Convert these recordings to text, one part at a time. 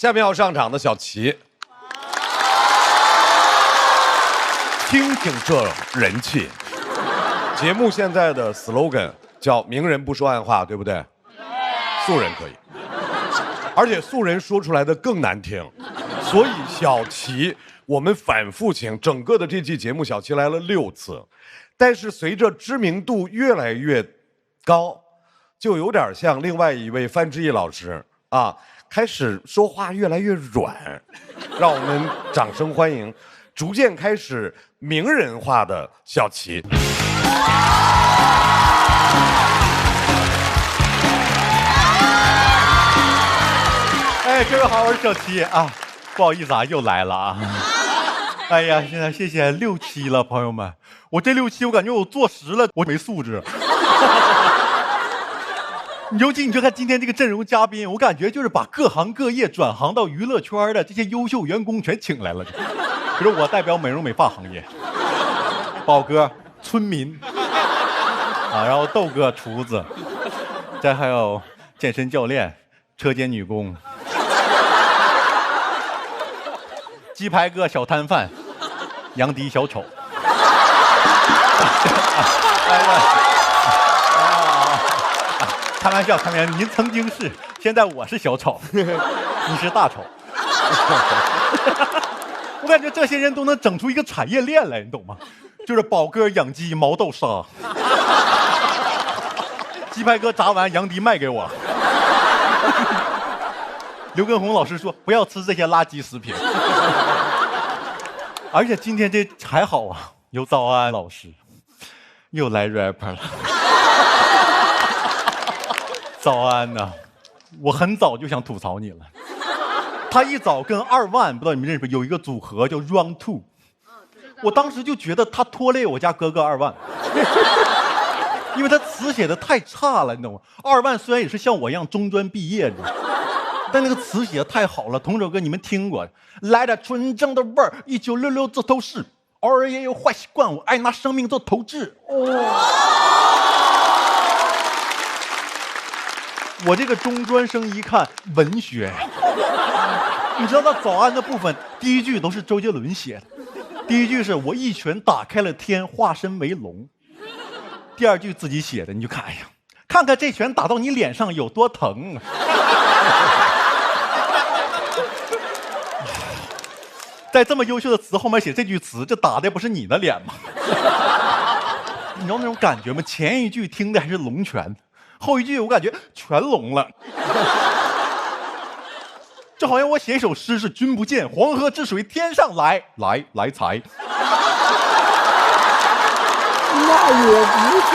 下面要上场的小齐，听听这人气。节目现在的 slogan 叫"明人不说暗话"，对不对？素人可以，而且素人说出来的更难听。所以小齐，我们反复请，整个的这期节目小齐来了6次，但是随着知名度越来越高，就有点像另外一位范志毅老师啊，开始说话越来越软。让我们掌声欢迎逐渐开始名人化的小齐。哎，各位好，我是小齐啊，不好意思啊，又来了啊。哎呀，现在谢谢6期了，朋友们，我这6期我感觉我做实了，我没素质。尤其你就看今天这个阵容嘉宾，我感觉就是把各行各业转行到娱乐圈的这些优秀员工全请来了。比如我代表美容美发行业，宝哥村民啊，然后豆哥厨子，再还有健身教练、车间女工。鸡排哥小摊贩，杨迪小丑。开玩笑，开玩笑，您曾经是，现在我是小丑，你是大丑。我感觉这些人都能整出一个产业链来，你懂吗？就是宝哥养鸡，毛豆杀，鸡排哥炸完，杨迪卖给我。刘畊宏老师说不要吃这些垃圾食品。而且今天这还好啊，有早安老师又来 rapper 了。早安呐，我很早就想吐槽你了。他一早跟2万，不知道你们认识不？有一个组合叫 Round Two， 我当时就觉得他拖累我家哥哥2万，因为他词写的太差了，你懂吗？2万虽然也是像我一样中专毕业的，但那个词写的太好了。同首歌你们听过，来点纯正的味儿，1966这都是，偶尔也有坏习惯，我爱拿生命做投掷。我这个中专生一看文学，你知道那早安的部分第一句都是周杰伦写的，第一句是我一拳打开了天，化身为龙，第二句自己写的，你就看，哎呀，看看这拳打到你脸上有多疼啊。在这么优秀的词后面写这句词，这打的不是你的脸吗？你知道那种感觉吗？前一句听的还是龙拳，后一句我感觉全聋了。就好像我写一首诗是君不见黄河之水天上来，来财。那也不错。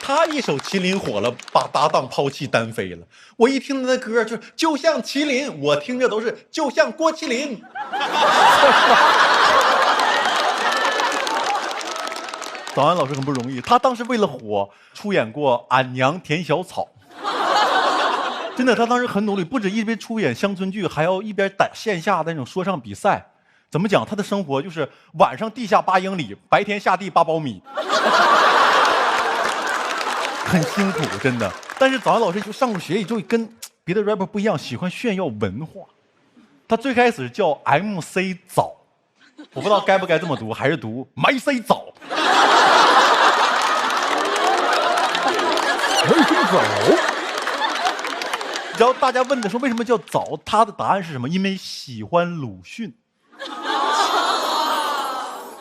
他一首麒麟火了，把搭档抛弃单飞了。我一听他的歌就像麒麟，我听着都是就像郭麒麟。早安老师很不容易，他当时为了火出演过《俺娘甜小草》，真的，他当时很努力，不止一边出演乡村剧，还要一边打线下的那种说唱比赛。怎么讲？他的生活就是晚上地下8英里，白天下地8苞米。很辛苦，真的。但是早安老师就上过学，也就跟别的 rapper 不一样，喜欢炫耀文化。他最开始叫 MC 早，我不知道该不该这么读，还是读 MC 早。早。然后大家问的说为什么叫早，他的答案是什么？因为喜欢鲁迅。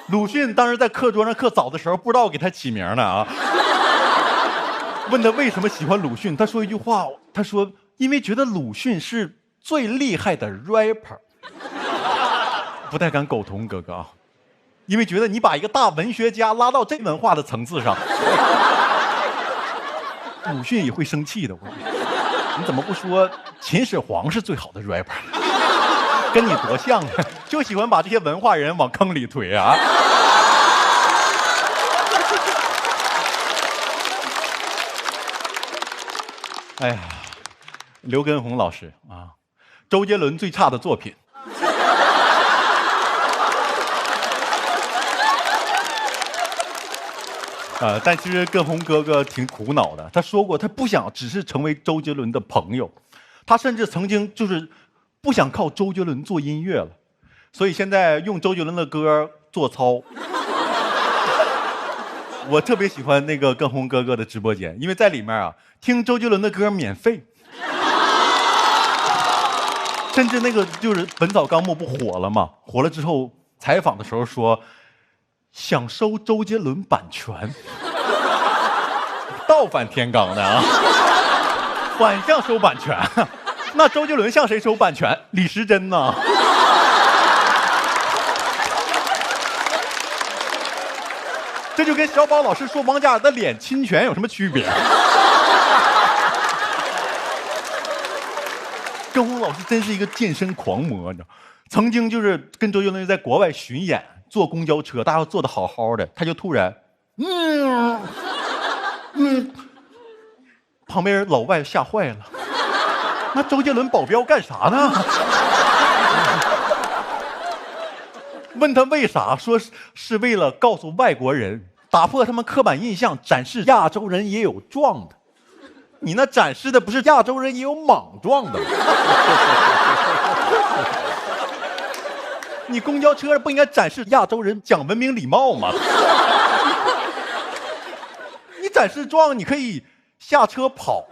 鲁迅当时在课桌上刻早的时候，不知道给他起名呢啊。问他为什么喜欢鲁迅，他说一句话，他说因为觉得鲁迅是最厉害的 rapper。 不太敢苟同哥哥啊，因为觉得你把一个大文学家拉到这文化的层次上，鲁迅也会生气的。你怎么不说秦始皇是最好的 rapper？ 跟你多像啊，就喜欢把这些文化人往坑里推啊。哎呀，刘畊宏老师啊，周杰伦最差的作品。但其实跟红哥哥挺苦恼的。他说过，他不想只是成为周杰伦的朋友，他甚至曾经就是不想靠周杰伦做音乐了，所以现在用周杰伦的歌做操。我特别喜欢那个跟红哥哥的直播间，因为在里面啊，听周杰伦的歌免费，甚至那个就是《本草纲目》不火了嘛，火了之后采访的时候说想收周杰伦版权，倒反天罡的啊，反向收版权。那周杰伦向谁收版权？李时珍呢？这就跟小宝老师说王嘉尔的脸侵权有什么区别？跟红老师真是一个健身狂魔，你知道，曾经就是跟周杰伦在国外巡演，坐公交车，大家坐的好好的，他就突然，旁边人老外吓坏了，那周杰伦保镖干啥呢？问他为啥，说是为了告诉外国人，打破他们刻板印象，展示亚洲人也有壮的。你那展示的不是亚洲人也有莽撞的吗？你公交车上不应该展示亚洲人讲文明礼貌吗？你展示壮，你可以下车跑。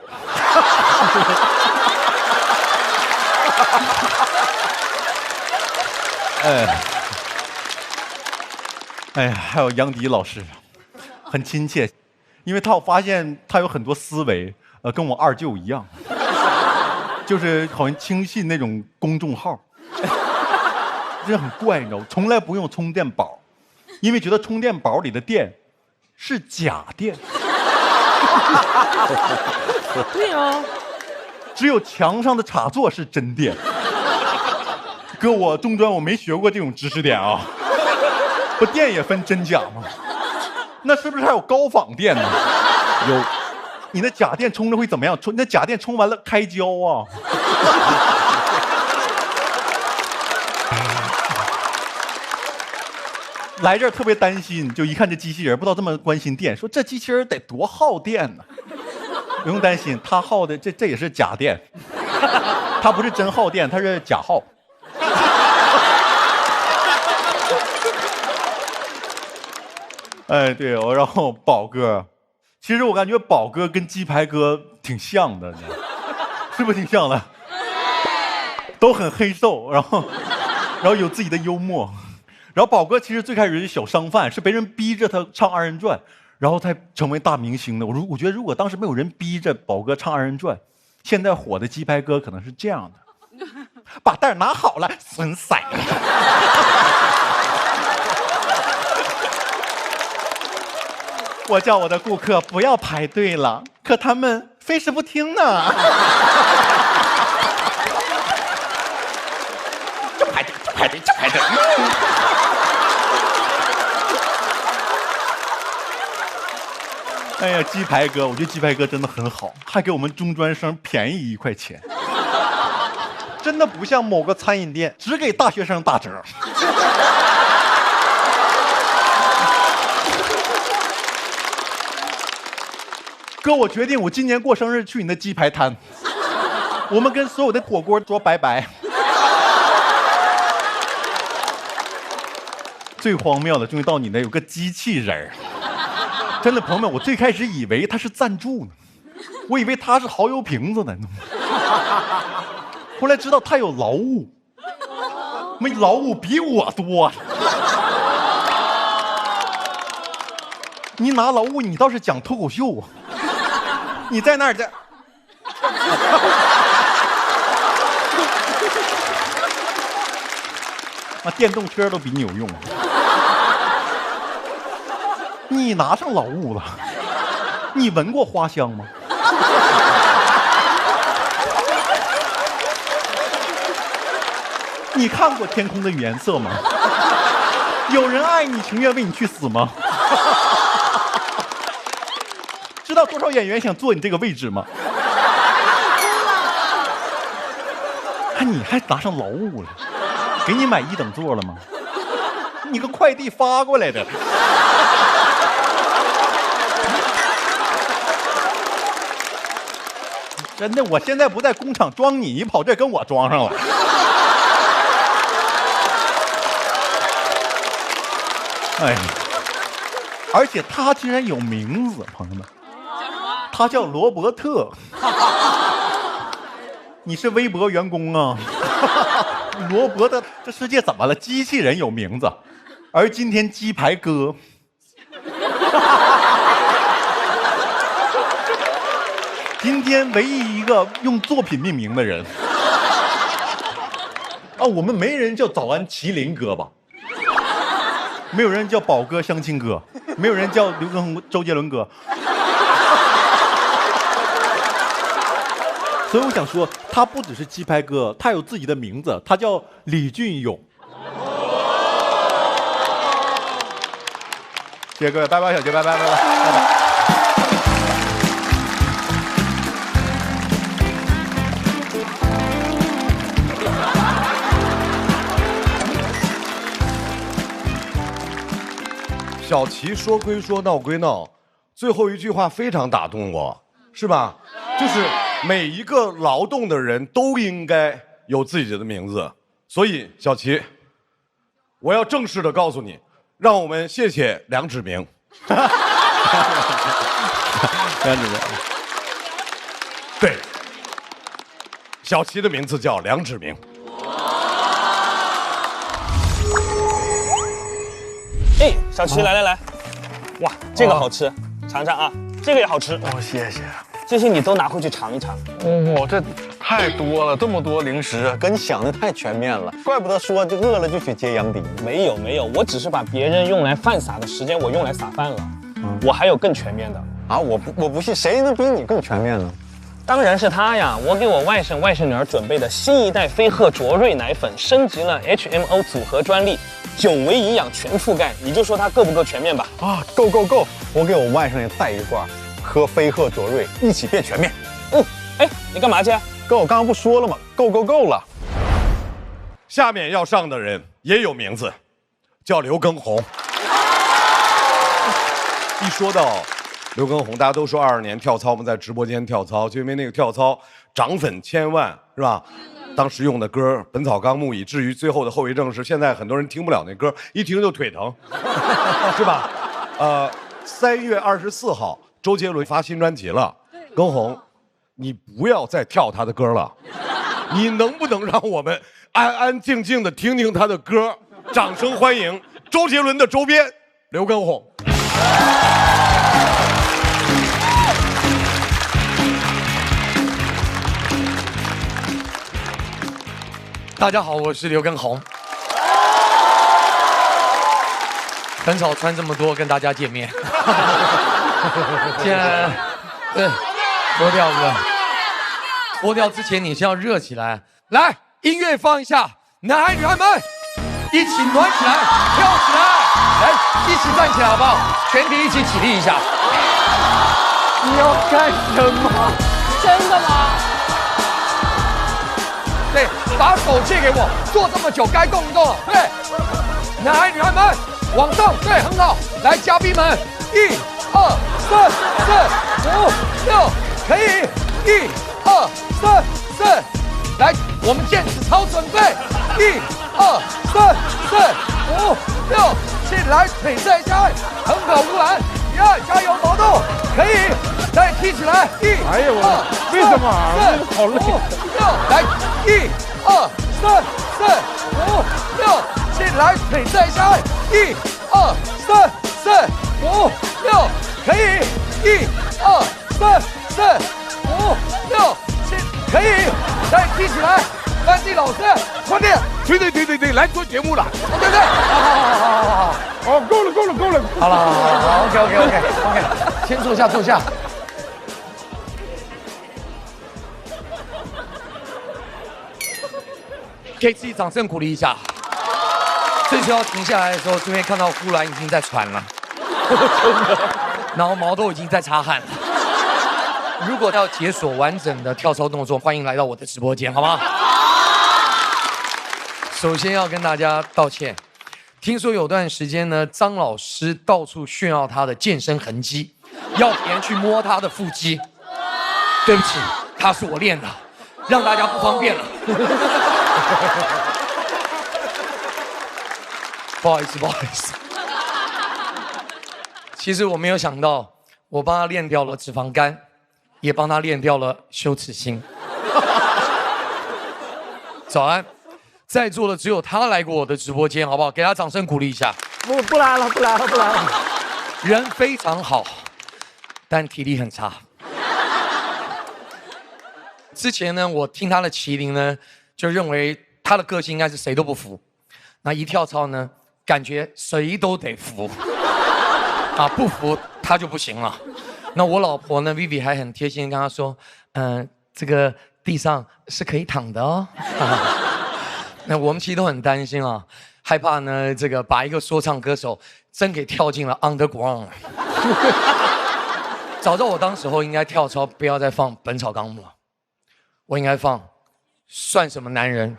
哎呀，还有杨迪老师，很亲切，因为我发现他有很多思维，跟我二舅一样，就是好像轻信那种公众号，真的很怪，你知道吗？从来不用充电宝，因为觉得充电宝里的电是假电。对啊，只有墙上的插座是真电。哥，我中专我没学过这种知识点啊。不，电也分真假吗？那是不是还有高仿电呢？有。你那假电充着会怎么样？那假电充完了开胶啊。来这儿特别担心，就一看这机器人，不知道这么关心电，说这机器人得多耗电呢。不用担心，它耗的这也是假电，它不是真耗电，它是假耗。哎，对，然后宝哥，其实我感觉宝哥跟鸡排哥挺像的，是不是挺像的？都很黑瘦，然后有自己的幽默。然后宝哥其实最开始是小商贩，是别人逼着他唱二人转，然后才成为大明星的。我觉得如果当时没有人逼着宝哥唱二人转，现在火的鸡排哥可能是这样的：把袋拿好了，损色。我叫我的顾客不要排队了，可他们非是不听呢。就排队，就排队，就排队。哎呀，鸡排哥，我觉得鸡排哥真的很好，还给我们中专生便宜1块钱，真的不像某个餐饮店只给大学生打折。哥，我决定，我今年过生日去你的鸡排摊，我们跟所有的火锅说拜拜。最荒谬的，终于到你那有个机器人。真的，朋友们，我最开始以为他是赞助呢，我以为他是蚝油瓶子呢，后来知道他有劳务，没劳务比我多。你拿劳务，你倒是讲脱口秀啊。你在那儿在，电动车都比你有用。你拿上劳务了，你闻过花香吗？你看过天空的颜色吗？有人爱你，情愿为你去死吗？知道多少演员想坐你这个位置吗？你还拿上劳务了？给你买1等座了吗？你个快递发过来的。真的，我现在不在工厂装你，你跑这跟我装上了。哎，而且他居然有名字，朋友们，他叫罗伯特。你是微博员工啊？罗伯特，这世界怎么了？机器人有名字，而今天鸡排哥。今天唯一一个用作品命名的人啊，我们没人叫早安麒麟哥吧？没有人叫宝哥相亲哥，没有人叫刘畊宏周杰伦哥。所以我想说，他不只是鸡排哥，他有自己的名字，他叫李俊勇。谢谢各位，拜拜，小杰，拜拜，拜拜，拜拜。小齐说归说，闹归闹，最后一句话非常打动我，是吧？就是每一个劳动的人都应该有自己的名字。所以，小齐，我要正式的告诉你，让我们谢谢梁志明。梁志明，对，小齐的名字叫梁志明。哎，小齐，来，哇，这个好吃，尝尝啊，这个也好吃。哦，谢谢。这些你都拿回去尝一尝。哦，这太多了，这么多零食，跟你想的太全面了，怪不得说就饿了就去接杨迪。没有，我只是把别人用来犯傻的时间，我用来撒饭了。我还有更全面的啊！我不信，谁能比你更全面呢？当然是他呀！我给我外甥外甥女儿准备的新一代飞鹤卓瑞奶粉，升级了 HMO 组合专利，9维营养全覆盖，你就说它够不够全面吧？啊，够！我给我外甥也带一罐，喝飞鹤卓瑞，一起变全面。哎，你干嘛去？跟我刚刚不说了吗？够了。下面要上的人也有名字，叫刘畊宏。一说到刘畊宏，大家都说22年跳操，我们在直播间跳操，就因为那个跳操涨粉1000万，是吧？当时用的歌《本草纲目》，以至于最后的后遗症是，现在很多人听不了那歌，一听就腿疼，是吧？3月24号，周杰伦发新专辑了，畊宏，你不要再跳他的歌了，你能不能让我们安安静静的听听他的歌？掌声欢迎周杰伦的周边刘畊宏。大家好，我是刘畊宏。很少穿这么多跟大家见面。现在，对，脱掉是吧？脱掉之前你先要热起来。来，音乐放一下，男孩女孩们一起暖起来，跳起来，来，一起站起来好不好？全体一起起立一下。你要干什么？真的吗？对，把手借给我，坐这么久该动一动了。对，男孩女孩们往上，对，很好。来，嘉宾们，1、2、3、4、5、6，可以，1、2、3、4。来，我们电子操准备，1、2、3、4、5、6，起来，腿再下，很好，乌兰，1、2，加油，毛豆，可以，再踢起来，1、哎呀我2、为什么啊3、好累5、6，来，1、2、3、4、5、6，起来，腿再下，1、2、3、4、5、6，可以，1、2、3、4、5、6，可以，再踢起来，班级老师，快点，对，来做节目了，对，好，哦，够了。好了，OK，先坐下。给自己掌声鼓励一下。这时候停下来的时候，这边看到呼兰已经在喘了，然后毛豆已经在擦汗了。如果要解锁完整的跳操动作，欢迎来到我的直播间，好吗？首先要跟大家道歉，听说有段时间呢，张老师到处炫耀他的健身痕迹，要别人去摸他的腹肌。对不起，他是我练的，让大家不方便了。不好意思，不好意思。其实我没有想到，我帮他练掉了脂肪肝，也帮他练掉了羞耻心。早安，在座的只有他来过我的直播间，好不好？给他掌声鼓励一下。不来了，不来了，不来了。人非常好，但体力很差。之前呢，我听他的麒麟呢，就认为他的个性应该是谁都不服。那一跳操呢，感觉谁都得服。啊，不服他就不行了。那我老婆呢 ，Vivi 还很贴心跟他说，这个地上是可以躺的哦。那我们其实都很担心啊，害怕呢这个把一个说唱歌手真给跳进了 underground。早知道我当时候应该跳操，不要再放《本草纲目》了，我应该放《算什么男人》。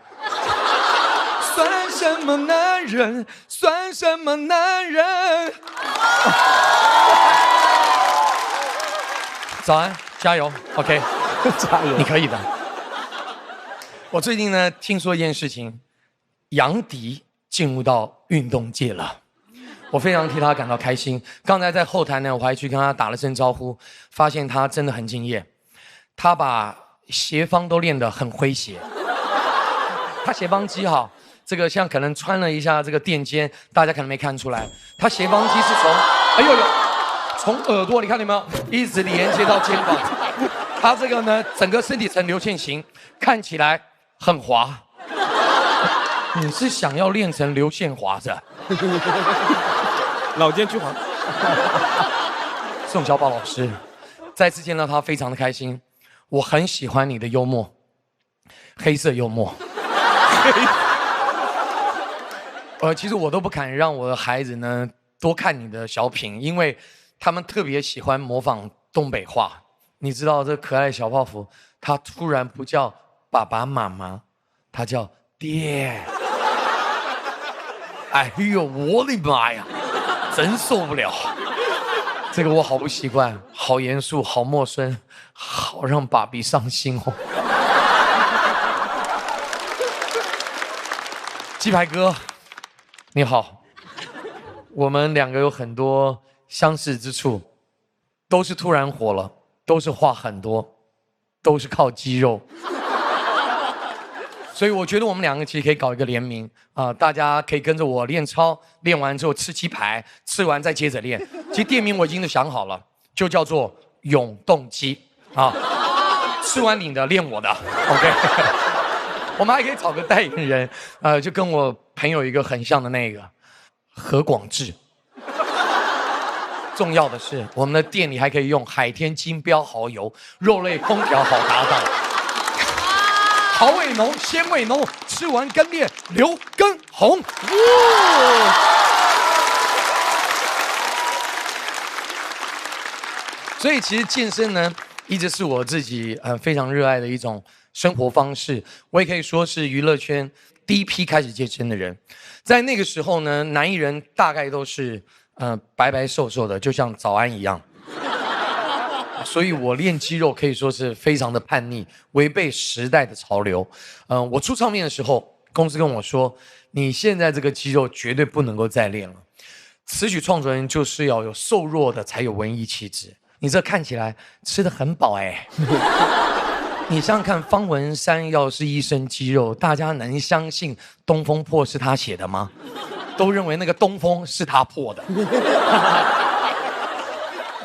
算什么男人？算什么男人？早安，加油 ，OK， 加油，你可以的。我最近呢，听说一件事情，杨迪进入到运动界了，我非常替他感到开心。刚才在后台呢，我还去跟他打了声招呼，发现他真的很敬业，他把斜方都练得很诙谐。他斜方肌哈，这个像可能穿了一下这个垫肩，大家可能没看出来，他斜方肌是从，哎呦呦，从耳朵你看见没有，一直连接到肩膀。他这个呢，整个身体呈流线型，看起来很滑。你是想要练成流线滑子？老奸巨猾。宋小宝老师，再次见到他非常的开心，我很喜欢你的幽默，黑色幽默。其实我都不敢让我的孩子呢多看你的小品，因为他们特别喜欢模仿东北话。你知道这可爱的小泡芙，他突然不叫爸爸妈妈，他叫爹。哎呦，我的妈呀，真受不了！这个我好不习惯，好严肃，好陌生，好让爸比伤心哦。鸡排哥，你好，我们两个有很多相似之处，都是突然火了，都是话很多，都是靠肌肉。所以我觉得我们两个其实可以搞一个联名啊、大家可以跟着我练操，练完之后吃鸡排，吃完再接着练。其实店名我已经都想好了，就叫做永动机啊。吃完你的，练我的 ，OK。我们还可以找个代言人，就跟我朋友一个很像的那个何广智。重要的是，我们的店里还可以用海天金标蚝油，肉类空调好搭档。蚝味浓，鲜味浓，吃完跟练刘畊宏。所以其实健身呢，一直是我自己非常热爱的一种生活方式。我也可以说是娱乐圈第一批开始健身的人。在那个时候呢，男艺人大概都是白白瘦瘦的，就像早安一样。所以我练肌肉可以说是非常的叛逆，违背时代的潮流。我出唱片的时候，公司跟我说，你现在这个肌肉绝对不能够再练了。词曲创作人就是要有瘦弱的才有文艺气质。你这看起来吃得很饱哎。你想想看，方文山要是一身肌肉，大家能相信《东风破》是他写的吗？都认为那个东风是他破的。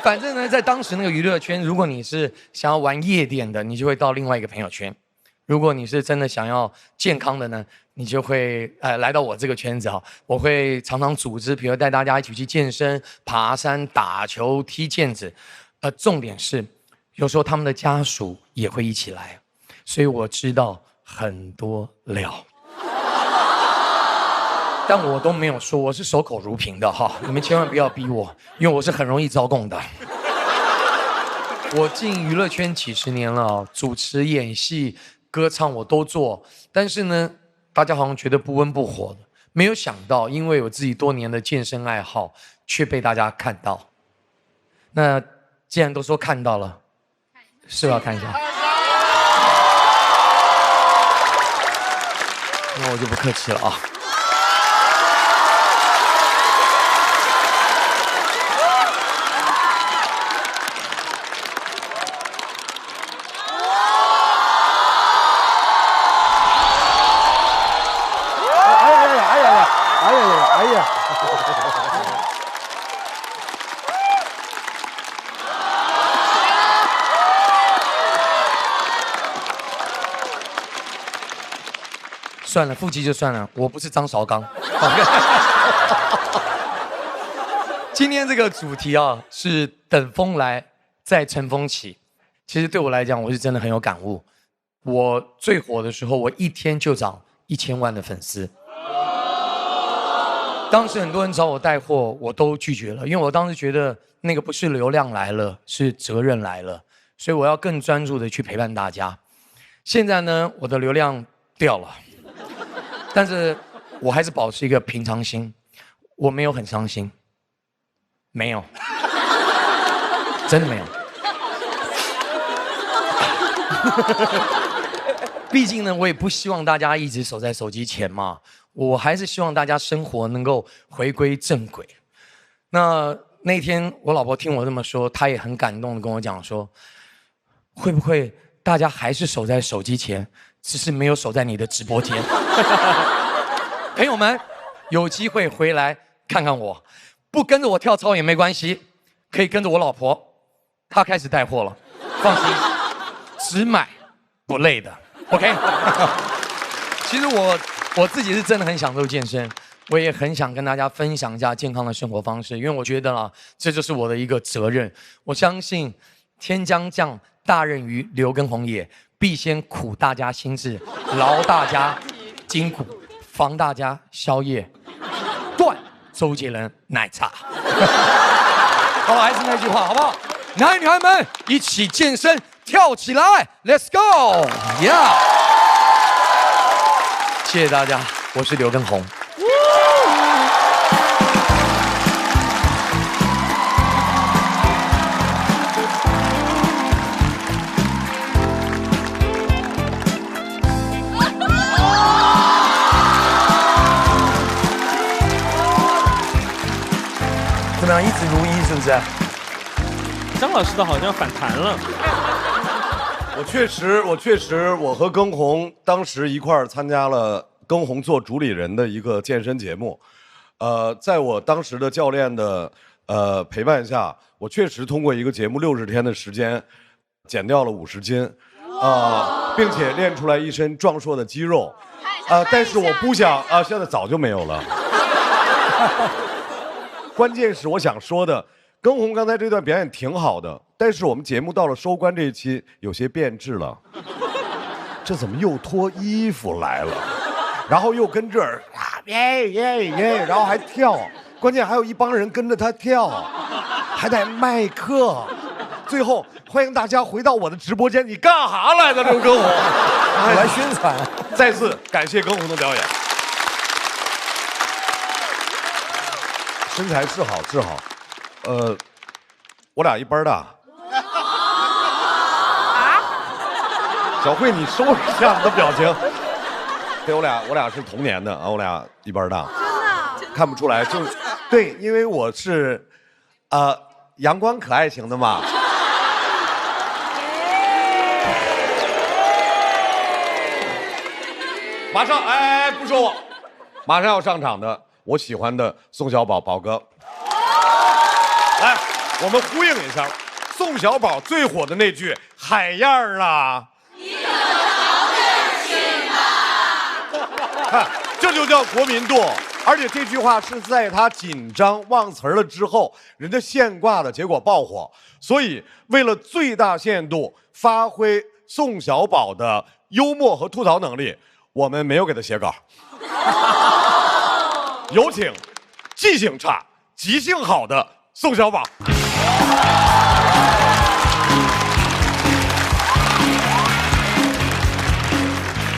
反正呢，在当时那个娱乐圈，如果你是想要玩夜店的，你就会到另外一个朋友圈；如果你是真的想要健康的呢，你就会来到我这个圈子哈。我会常常组织，比如带大家一起去健身、爬山、打球、踢毽子。重点是，有时候他们的家属也会一起来，所以我知道很多料。但我都没有说，我是守口如瓶的哈，你们千万不要逼我，因为我是很容易招供的。我进娱乐圈几十年了，主持、演戏、歌唱我都做，但是呢，大家好像觉得不温不火的，没有想到，因为我自己多年的健身爱好，却被大家看到。那既然都说看到了，是不是要看一下？那我就不客气了啊。哎呀！算了，腹肌就算了，我不是张绍刚。今天这个主题啊，是等风来，再乘风起。其实对我来讲，我是真的很有感悟。我最火的时候，我一天就涨1000万的粉丝。当时很多人找我带货，我都拒绝了，因为我当时觉得那个不是流量来了，是责任来了，所以我要更专注的去陪伴大家。现在呢，我的流量掉了，但是我还是保持一个平常心，我没有很伤心，没有，真的没有。毕竟呢，我也不希望大家一直守在手机前嘛。我还是希望大家生活能够回归正轨。那天我老婆听我这么说，她也很感动的跟我讲说，会不会大家还是守在手机前，只是没有守在你的直播间？朋友们，有机会回来看看我，不跟着我跳操也没关系，可以跟着我老婆，她开始带货了，放心，只买不累的 ，OK？ 其实我自己是真的很享受健身，我也很想跟大家分享一下健康的生活方式，因为我觉得啊，这就是我的一个责任。我相信天将降大任于刘畊宏也，必先苦大家心志，劳大家筋骨，防大家宵夜，断周杰伦奶茶。好了，还是那句话，好不好？男女孩们一起健身，跳起来 ，Let's go， yeah！谢谢大家，我是刘畊宏。怎么样，一直如一是不是？张老师的好像反弹了。我确实，我和畊宏当时一块儿参加了畊宏做主理人的一个健身节目，在我当时的教练的陪伴下，我确实通过一个节目60天的时间，减掉了50斤，并且练出来一身壮硕的肌肉，但是我不想现在早就没有了。关键是我想说的，畊宏刚才这段表演挺好的。但是我们节目到了收官这一期有些变质了，这怎么又脱衣服来了，然后又跟这儿耶，然后还跳，关键还有一帮人跟着他跳，还带麦克，最后欢迎大家回到我的直播间，你干啥来的，刘畊宏？我来宣传。再次感谢畊宏的表演，身材是好，我俩一班大。小慧，你收拾一下你的表情。对，我俩是同年的啊，我俩一班大。真的？看不出来，就对，因为我是，阳光可爱型的嘛。马上，不说我，马上要上场的，我喜欢的宋小宝宝哥。来，我们呼应一下，宋小宝最火的那句“海燕儿啊”。看，这就叫国民度，而且这句话是在他紧张忘词了之后，人家现挂的，结果爆火。所以，为了最大限度发挥宋小宝的幽默和吐槽能力，我们没有给他写稿。有请记性差、即兴好的宋小宝。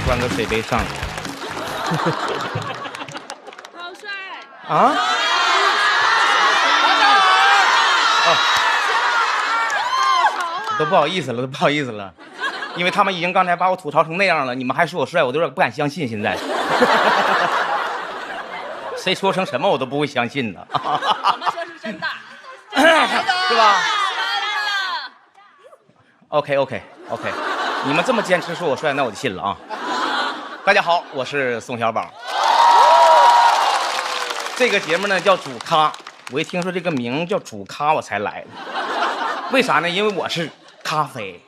端个水杯上来。好帅啊！都不好意思了，因为他们已经刚才把我吐槽成那样了，你们还说我帅，我都有点不敢相信。现在谁说成什么我都不会相信的。我们说是真的，是吧？OK， 你们这么坚持说我帅，那我就信了啊。大家好，我是宋小宝。这个节目呢叫主咖，我一听说这个名叫主咖，我才来的。为啥呢？因为我是咖啡。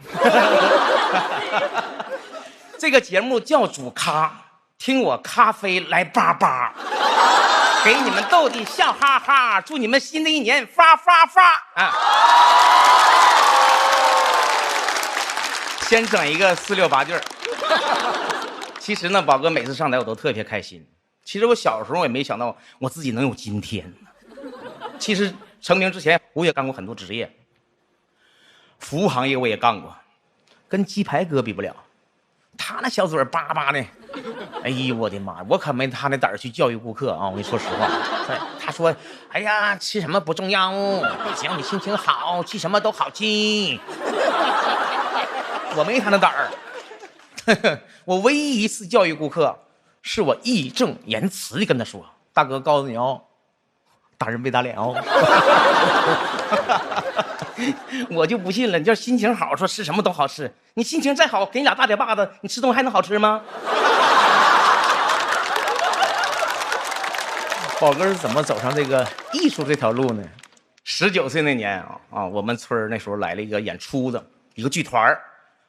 这个节目叫主咖，听我咖啡来叭叭，给你们逗的笑哈哈，祝你们新的一年发发发啊！先整一个4、6、8句儿。其实呢，宝哥每次上台我都特别开心。其实我小时候也没想到我自己能有今天。其实成名之前，我也干过很多职业，服务行业我也干过，跟鸡排哥比不了。他那小嘴叭叭的，哎呦我的妈！我可没他那胆儿去教育顾客啊！我跟你说实话，他说：“哎呀，吃什么不重要，只要你心情好，吃什么都好吃。”我没他那胆儿。我唯一一次教育顾客，是我义正言辞地跟他说：“大哥，告诉你哦，打人别打脸哦。”我就不信了，你要心情好，说吃什么都好吃。你心情再好，给你俩大嘴巴子，你吃东西还能好吃吗？宝哥是怎么走上这个艺术这条路呢？19岁那年我们村那时候来了一个演出的一个剧团，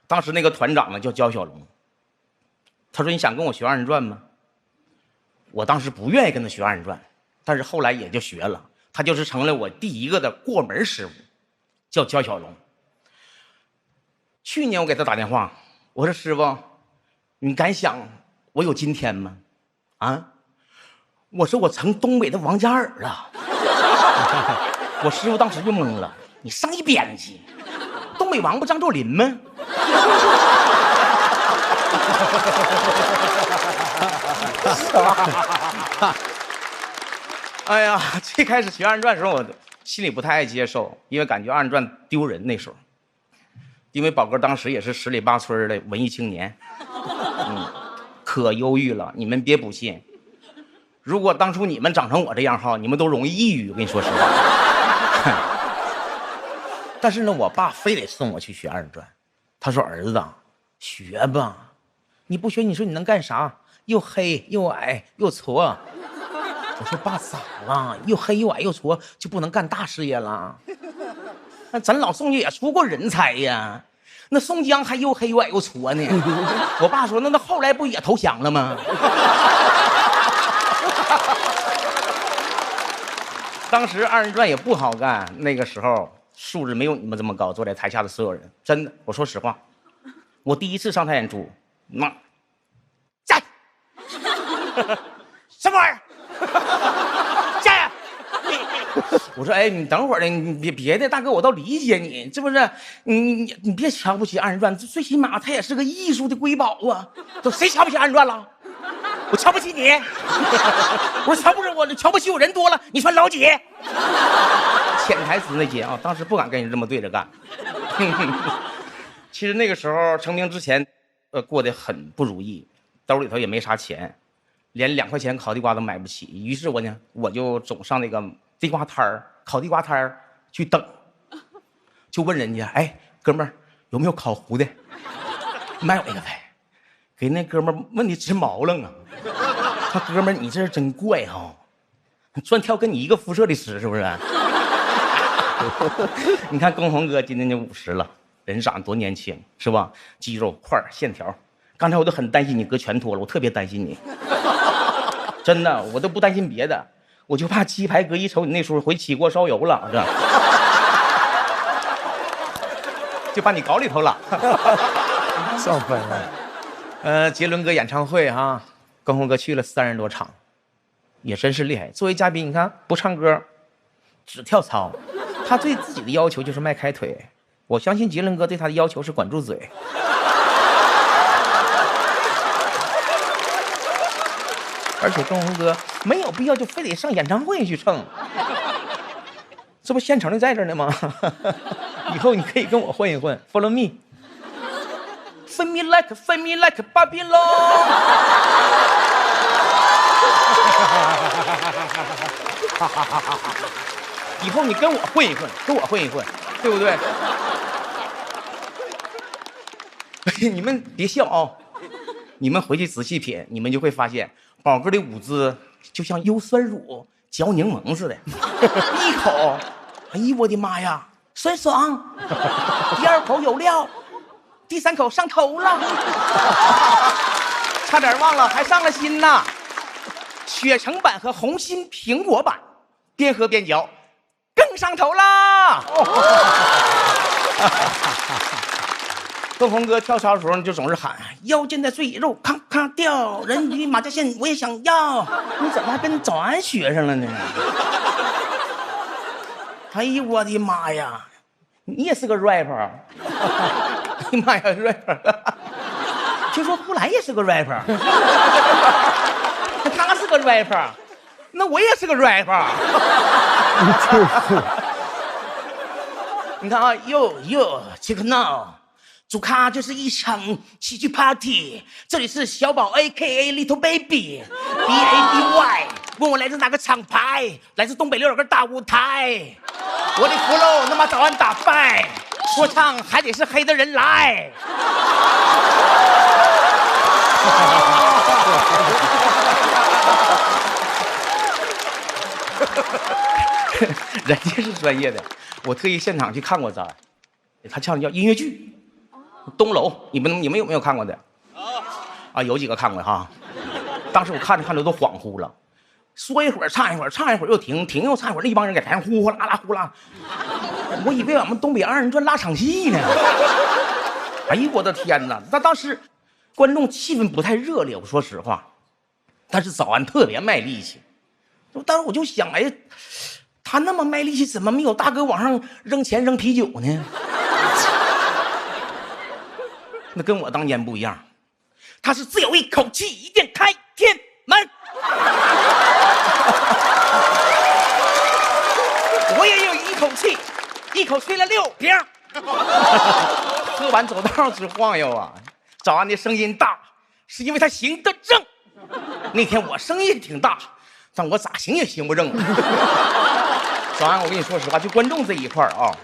当时那个团长呢叫焦小龙。他说：“你想跟我学二人转吗？”我当时不愿意跟他学二人转，但是后来也就学了。他就是成了我第一个的过门师傅，叫焦小龙。去年我给他打电话，我说：“师傅，你敢想我有今天吗？”啊，我说我成东北的王嘉尔了。我师傅当时就懵了：“你上一边去，东北王不张作霖吗？”哎呀，最开始学二人转的时候，我心里不太爱接受，因为感觉二人转丢人。那时候，因为宝哥当时也是十里八村的文艺青年，可忧郁了。你们别不信，如果当初你们长成我这样哈，你们都容易抑郁。我跟你说实话。但是呢，我爸非得送我去学二人转，他说：“儿子，学吧，你不学，你说你能干啥？又黑又矮又矬。”我说：“爸，咋了？又黑又矮又矬，就不能干大事业了？那咱老宋也出过人才呀，那宋江还又黑又矮又矬呢。”我爸说：“那后来不也投降了吗？”当时二人转也不好干，那个时候素质没有你们这么高，坐在台下的所有人，真的，我说实话，我第一次上台演出，那站，什么玩意儿？下呀！我说：“哎，你等会儿呢，你别的，大哥，我倒理解你，是不是？你别瞧不起二人转，最起码它也是个艺术的瑰宝啊！都谁瞧不起二人转了？我瞧不起你。我说瞧不起我人多了，你算老几？”潜台词那些当时不敢跟人这么对着干。其实那个时候成名之前，过得很不如意，兜里头也没啥钱。连2块钱烤地瓜都买不起，于是我就总上那个地瓜摊儿、烤地瓜摊儿去等，就问人家：“哎，哥们儿，有没有烤糊的？卖我一个呗。”给那哥们儿问的直毛愣啊！他哥们儿，你这是真怪哈！专挑跟你一个肤色的吃，是不是？你看龚宏哥今年就50了，人长得多年轻，是吧？肌肉块儿线条。刚才我都很担心你哥全脱了，我特别担心你。真的，我都不担心别的，我就怕鸡排哥一瞅你那时候回起锅烧油了，是吧？就把你搞里头了。上分了。杰伦哥演唱会哈，龚宏哥去了30多场，也真是厉害。作为嘉宾，你看不唱歌，只跳操，他对自己的要求就是迈开腿。我相信杰伦哥对他的要求是管住嘴。而且龚宏哥没有必要就非得上演唱会去蹭，这不现成的在这呢吗？以后你可以跟我混一混 ，Follow me， Feel me like Babylon。以后你跟我混一混，跟我混一混，对不对？你们别笑啊、你们回去仔细品，你们就会发现，宝哥的舞姿就像优酸乳嚼柠檬似的，一口，哎呦我的妈呀，酸爽；第二口有料，第三口上头了，差点忘了还上了心呐。雪橙版和红心苹果版，边喝边嚼，更上头啦！跟红哥跳操的时候，你就总是喊腰间的赘肉咔咔掉，人鱼马甲线我也想要。你怎么还跟早安学上了呢？哎呦我的妈呀，你也是个 rapper！ 哎呀妈呀 ，rapper！ 听说呼兰也是个 rapper， 他是个 rapper， 那我也是个 rapper。你看啊，哟 check now。主咖就是一场喜剧 party， 这里是小宝 AKA Little Baby BABY， 问我来自哪个厂牌？来自东北6个大舞台。我的 flow 那么早安打败，说唱还得是黑的人来。人家是专业的，我特意现场去看过他，他唱的叫音乐剧。东楼，你们有没有看过的？啊，有几个看过哈。当时我看着都恍惚了，说一会儿唱一会儿，唱一会儿又停，停又唱一会儿，那帮人在台上呼呼啦啦呼啦，我以为俺们东北二人转拉场戏呢。哎呦我的天哪！那当时观众气氛不太热烈，我说实话，但是早安特别卖力气。当时我就想，哎，他那么卖力气，怎么没有大哥往上扔钱扔啤酒呢？那跟我当年不一样，他是只有一口气，一定开天门。我也有一口气，一口吹了6瓶。喝完走道直晃悠啊！早安的声音大，是因为他行得正。那天我声音挺大，但我咋行也行不正。早安，我跟你说实话，就观众这一块啊。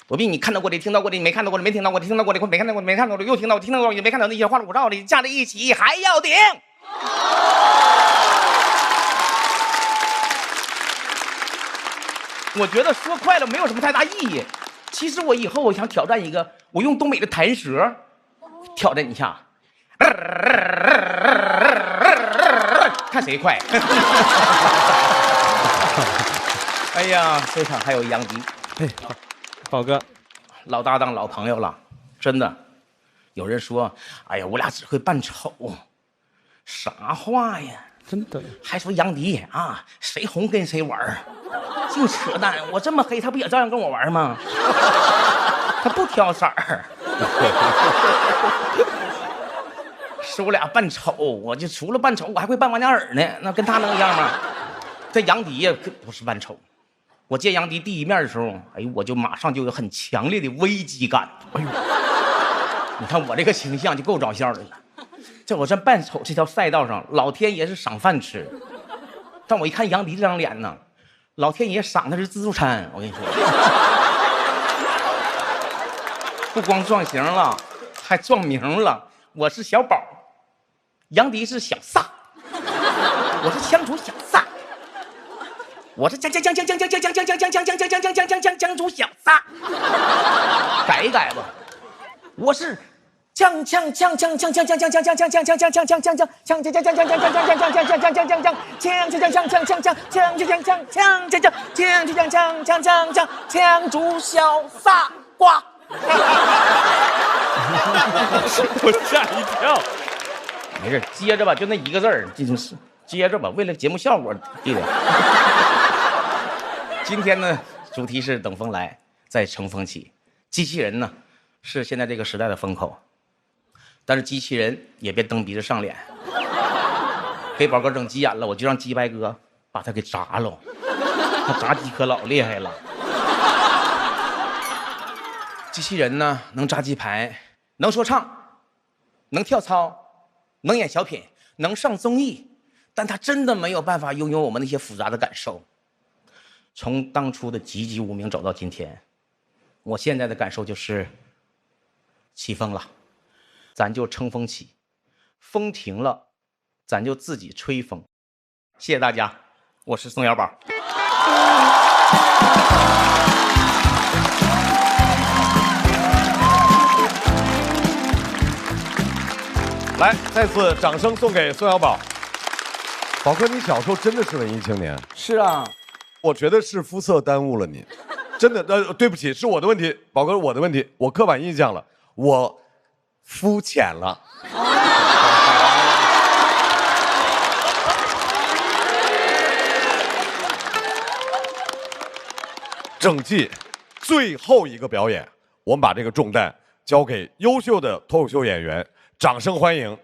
我比你看到过的、听到过的、没看到过的、没听到过的、听到过的、没看到过的、没看到过的、又听到、听到过的、没看到那些花里胡哨的加在一起还要顶。我觉得说快了没有什么太大意义。其实我以后我想挑战一个，我用东北的弹舌挑战一下，看谁快。哎呀，这场还有杨迪。宝哥，老搭档、老朋友了，真的。有人说：“哎呀，我俩只会扮丑。”啥话呀？真的？还说杨迪啊，谁红跟谁玩，净扯淡！我这么黑，他不也照样跟我玩吗？他不挑色儿。说我俩扮丑，我就除了扮丑，我还会扮王嘉尔呢。那跟他能一样吗？这杨迪呀，不是扮丑。我见杨迪第一面的时候，哎呦，我就马上就有很强烈的危机感。哎呦，你看我这个形象就够招笑的了。在我这扮丑这条赛道上，老天爷是赏饭吃。但我一看杨迪这张脸呢，老天爷赏的是自助餐。我跟你说，不光撞型了，还撞名了。我是小宝，杨迪是小撒，我是枪主小撒。我是江主小撒，改一改吧。我是江主小撒瓜。我吓一跳。没事，接着吧，就那一个字儿，就是接着吧，为了节目效果，弟弟。今天呢，主题是等风来，再乘风起。机器人呢，是现在这个时代的风口，但是机器人也别蹬鼻子上脸。给宝哥整急眼了，我就让鸡掰哥把他给炸了，他炸鸡可老厉害了。机器人呢，能炸鸡排，能说唱，能跳操，能演小品，能上综艺，但他真的没有办法拥有我们那些复杂的感受。从当初的籍籍无名走到今天，我现在的感受就是起风了，咱就乘风起，风停了，咱就自己吹风。谢谢大家，我是宋小宝。来，再次掌声送给宋小宝。宝哥，你小时候真的是文艺青年？是啊，我觉得是肤色耽误了你，真的。对不起，是我的问题，宝哥，我的问题，我刻板印象了，我肤浅了。整季最后一个表演，我们把这个重担交给优秀的脱口秀演员，掌声欢迎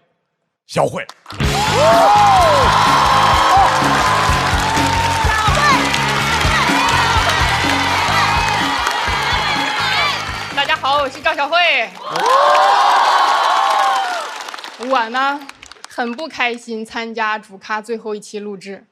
小慧。大家好，我是赵小慧。我呢，很不开心参加主咖最后一期录制，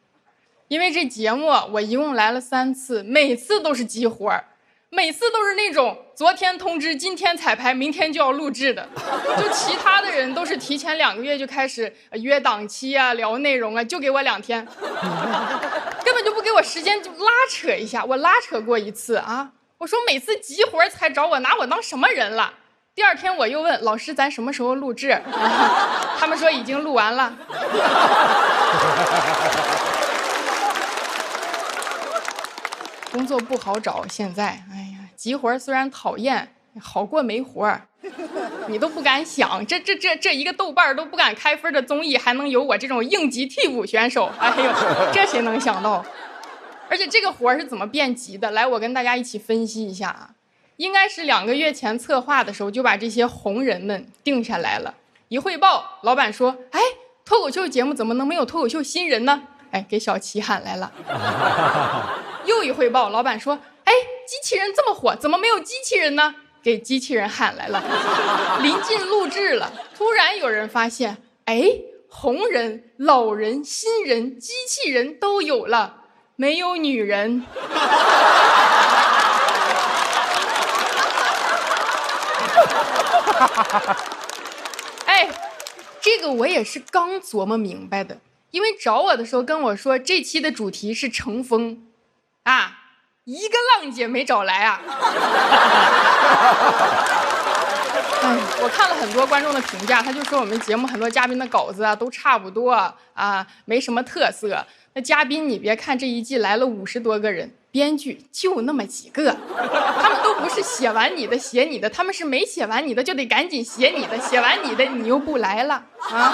因为这节目我一共来了3次，每次都是急活儿，每次都是那种昨天通知今天彩排明天就要录制的，就其他的人都是提前2个月就开始约档期啊，聊内容啊，就给我2天，根本就不给我时间就拉扯一下。我拉扯过一次啊，我说每次急活才找我，拿我当什么人了？第2天我又问老师咱什么时候录制，他们说已经录完了。工作不好找，现在，哎呀，急活虽然讨厌，好过没活。你都不敢想，这一个豆瓣都不敢开分的综艺，还能有我这种应急替补选手？哎呦，这谁能想到？而且这个活是怎么变急的？来，我跟大家一起分析一下啊。应该是2个月前策划的时候就把这些红人们定下来了。一汇报，老板说：“哎，脱口秀节目怎么能没有脱口秀新人呢？”哎，给小齐喊来了。又一汇报，老板说：“哎，机器人这么火，怎么没有机器人呢？”给机器人喊来了。临近录制了，突然有人发现，哎，红人、老人、新人、机器人都有了，没有女人。哎，这个我也是刚琢磨明白的，因为找我的时候跟我说这期的主题是乘风，啊，一个浪姐没找来啊。哎，我看了很多观众的评价，他就说我们节目很多嘉宾的稿子啊都差不多啊，没什么特色。那嘉宾你别看这一季来了50多个人，编剧就那么几个，他们都不是写完你的写你的，他们是没写完你的就得赶紧写你的，写完你的你又不来了啊。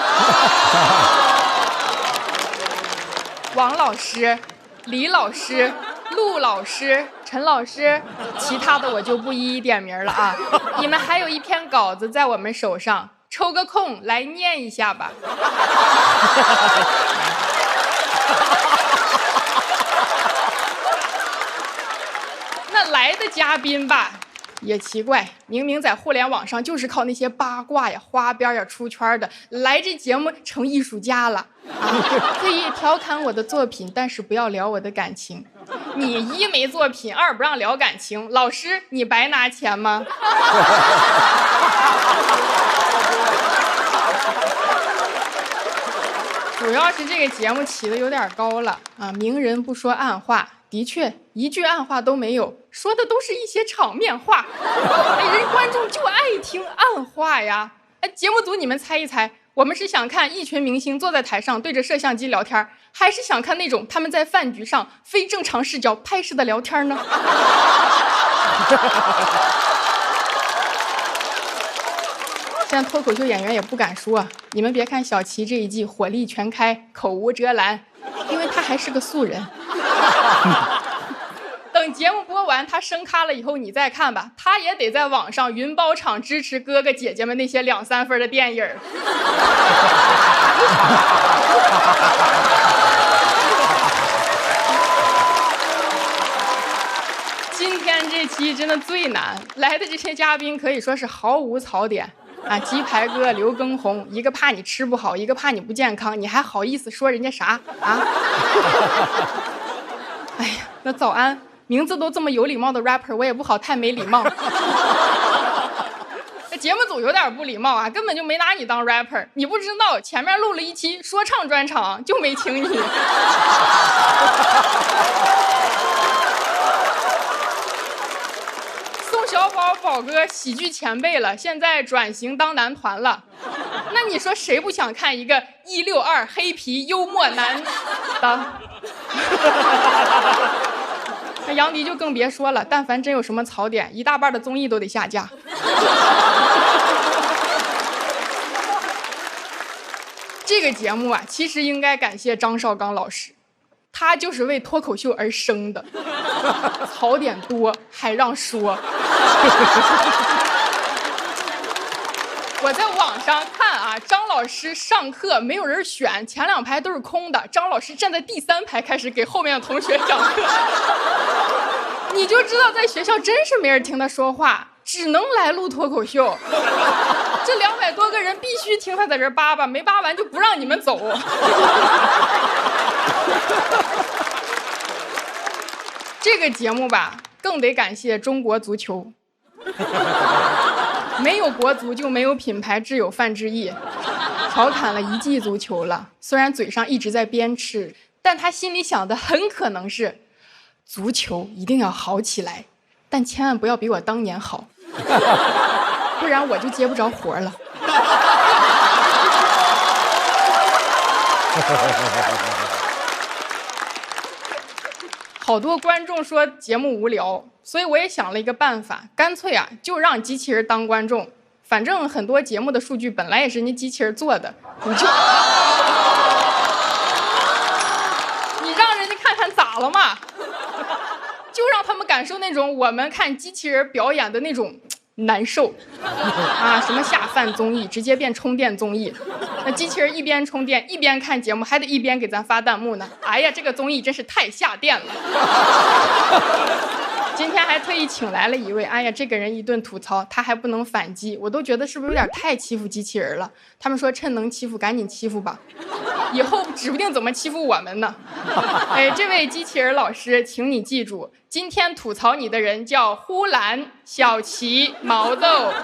王老师、李老师、陆老师、陈老师，其他的我就不一一点名了啊。你们还有一篇稿子在我们手上，抽个空来念一下吧。那来的嘉宾吧，也奇怪，明明在互联网上就是靠那些八卦呀、花边呀出圈的，来这节目成艺术家了啊！可以调侃我的作品，但是不要聊我的感情。你1没作品，2不让聊感情，老师你白拿钱吗？主要是这个节目起的有点高了啊！明人不说暗话，的确一句暗话都没有，说的都是一些场面话。哎，人观众就爱听暗话呀！哎，节目组你们猜一猜，我们是想看一群明星坐在台上对着摄像机聊天，还是想看那种他们在饭局上非正常视角拍摄的聊天呢？现在脱口秀演员也不敢说，你们别看小齐这一季火力全开，口无遮拦，因为他还是个素人。等节目播完，他升咖了以后，你再看吧，他也得在网上云包场支持哥哥姐姐们那些2、3分的电影。今天这期真的最难，来的这些嘉宾可以说是毫无槽点。啊，鸡排哥刘畊宏，一个怕你吃不好，一个怕你不健康，你还好意思说人家啥啊？哎呀，那早安，名字都这么有礼貌的 rapper， 我也不好太没礼貌。这节目组有点不礼貌啊，根本就没拿你当 rapper。你不知道前面录了一期说唱专场，就没请你。小宝宝哥喜剧前辈了，现在转型当男团了。那你说谁不想看一个162黑皮幽默男的？那杨迪就更别说了，但凡真有什么槽点，一大半的综艺都得下架。这个节目啊，其实应该感谢张绍刚老师，他就是为脱口秀而生的，槽点多还让说。我在网上看啊，张老师上课没有人选，前2排都是空的，张老师站在第3排开始给后面的同学讲课。你就知道在学校真是没人听他说话，只能来录脱口秀。这200多个人必须听他在这扒扒，没扒完就不让你们走。这个节目吧，更得感谢中国足球。没有国足就没有品牌挚友范志毅，调侃了1季足球了。虽然嘴上一直在鞭笞，但他心里想的很可能是，足球一定要好起来，但千万不要比我当年好，不然我就接不着活了。好多观众说节目无聊，所以我也想了一个办法，干脆啊就让机器人当观众，反正很多节目的数据本来也是人家机器人做的，你让人家看看咋了嘛，就让他们感受那种我们看机器人表演的那种难受啊，什么下饭综艺直接变充电综艺，那机器人一边充电一边看节目，还得一边给咱发弹幕呢。哎呀，这个综艺真是太下电了。今天还特意请来了一位，哎呀，这个人一顿吐槽，他还不能反击，我都觉得是不是有点太欺负机器人了？他们说趁能欺负赶紧欺负吧，以后指不定怎么欺负我们呢。哎，这位机器人老师，请你记住，今天吐槽你的人叫呼兰、小齐、毛豆，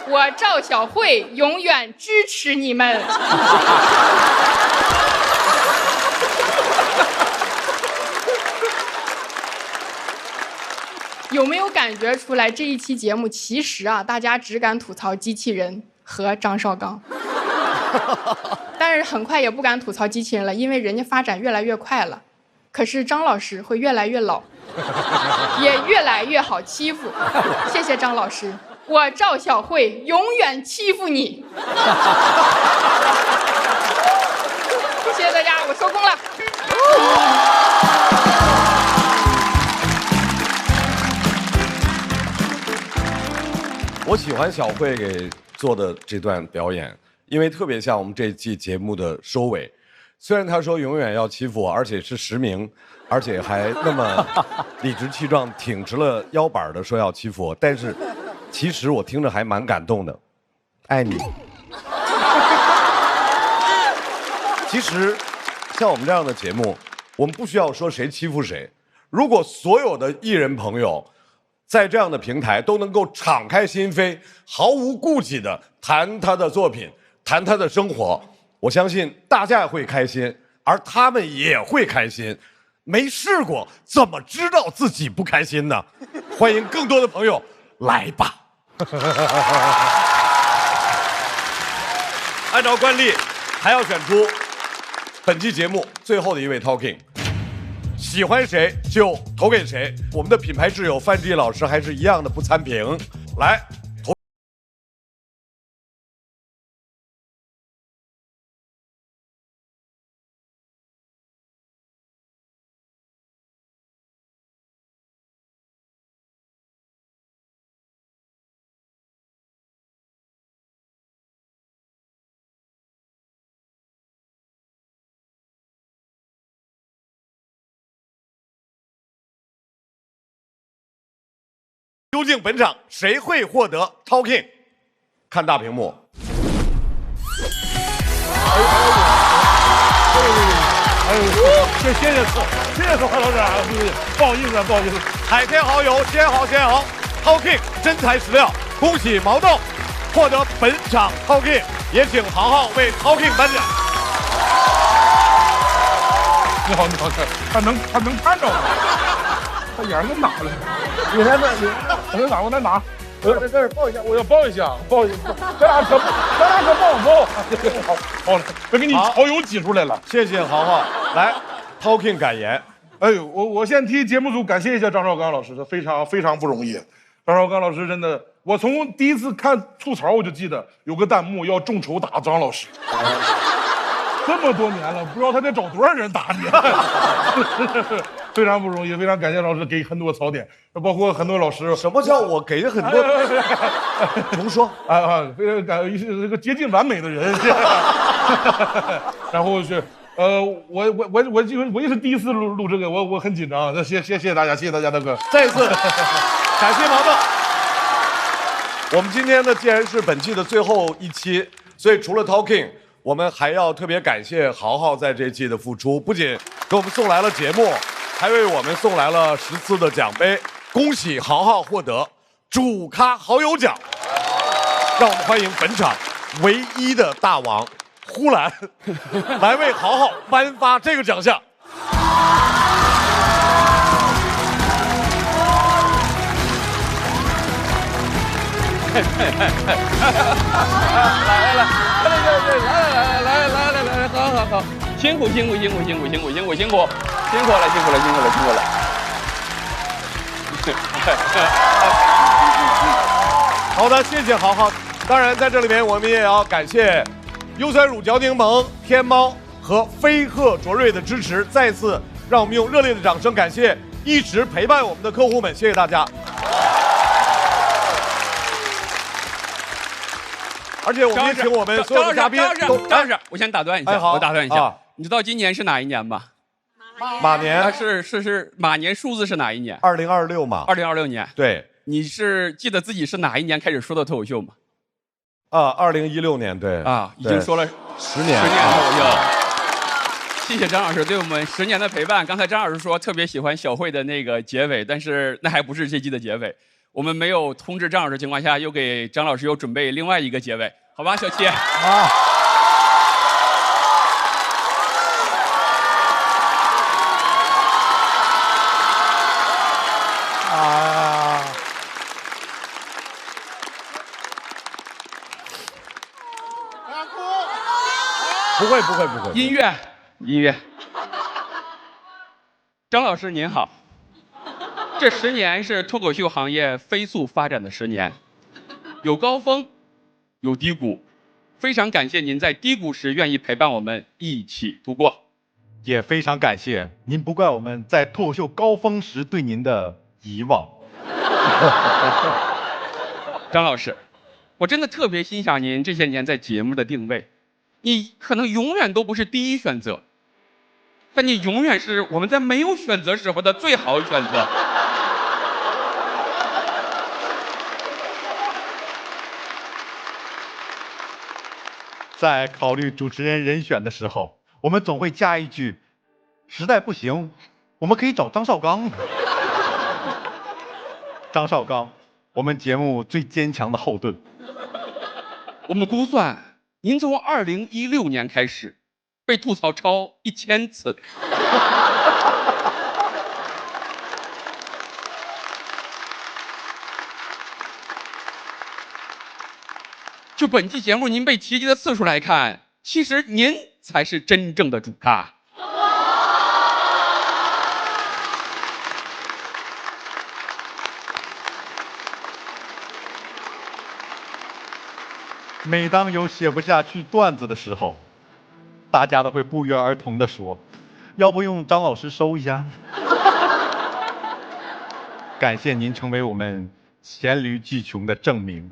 我赵小慧永远支持你们。有没有感觉出来这一期节目其实啊，大家只敢吐槽机器人和张绍刚，但是很快也不敢吐槽机器人了，因为人家发展越来越快了。可是张老师会越来越老，也越来越好欺负。谢谢张老师，我赵小慧永远欺负你。谢谢大家，我收工了。我喜欢小慧给做的这段表演，因为特别像我们这季节目的收尾。虽然他说永远要欺负我，而且是实名，而且还那么理直气壮、挺直了腰板的说要欺负我，但是其实我听着还蛮感动的。爱你。其实像我们这样的节目，我们不需要说谁欺负谁。如果所有的艺人朋友在这样的平台都能够敞开心扉，毫无顾忌地谈他的作品，谈他的生活，我相信大家会开心，而他们也会开心。没试过怎么知道自己不开心呢？欢迎更多的朋友来吧。按照惯例，还要选出本期节目最后的一位 Talking。喜欢谁就投给谁，我们的品牌挚友范志毅老师还是一样的不参评。来，投。究竟本场谁会获得 Talking？看大屏幕。谢谢何老师啊，不好意思，不好意思。海天蚝油，鲜蚝，Tao King 真材实料，恭喜毛豆获得本场 Tao King， 也请豪豪为 Tao King 颁奖。你好，他能看着我，他眼睛哪了？你来我来拿。我在这儿抱一下，我要抱一下，咱俩可抱。好了，别给你蚝油挤出来了。谢谢豪豪，来 Tao King 感言。哎呦，我先替节目组感谢一下张绍刚老师，他非常不容易。张绍刚老师真的，我从第一次看吐槽我就记得有个弹幕要众筹打张老师。这么多年了，不知道他得找多少人打你，非常不容易，非常感谢老师给很多槽点，包括很多老师。什么叫我给很多？重说非常感谢这个接近完美的人。然后是我也是第一次录这个，我很紧张。那谢谢大家，谢谢大家，大哥，再次感谢毛豆。我们今天呢，既然是本季的最后一期，所以除了 Tao King，我们还要特别感谢豪豪在这季的付出，不仅给我们送来了节目，还为我们送来了10次的奖杯。恭喜豪豪获得主咖蚝油奖，让我们欢迎本场唯一的大王呼兰来为豪豪颁发这个奖项。来，好，辛苦了。好的，谢谢豪豪。当然，在这里面我们也要感谢优酸乳嚼柠檬、天猫和飞鹤卓瑞的支持。再次让我们用热烈的掌声感谢一直陪伴我们的客户们，谢谢大家。而且我们也请我们所有的嘉宾张老师，我先打断一下，好，我打断一下，你知道今年是哪一年吗？马年是马年，数字是哪一年？2026嘛。2026年。对。你是记得自己是哪一年开始说的脱口秀吗？2016年，对。已经说了10年。10年脱口秀。谢谢张老师对我们10年的陪伴。刚才张老师说特别喜欢小慧的那个结尾，但是那还不是这季的结尾。我们没有通知张老师的情况下，又给张老师又准备另外一个结尾，好吧，小七。不会。音乐。张老师您好，这10年是脱口秀行业飞速发展的10年，有高峰，有低谷，非常感谢您在低谷时愿意陪伴我们一起度过，也非常感谢您不怪我们在脱口秀高峰时对您的遗忘。张老师，我真的特别欣赏您这些年在节目的定位。你可能永远都不是第一选择，但你永远是我们在没有选择时候的最好选择。在考虑主持人人选的时候，我们总会加一句：实在不行，我们可以找张绍刚。张绍刚，我们节目最坚强的后盾。我们估算。您从2016年开始被吐槽超1000次，就本期节目您被提及的次数来看，其实您才是真正的主咖。每当有写不下去段子的时候，大家都会不约而同地说：“要不用张老师收一下。”感谢您成为我们黔驴技穷的证明，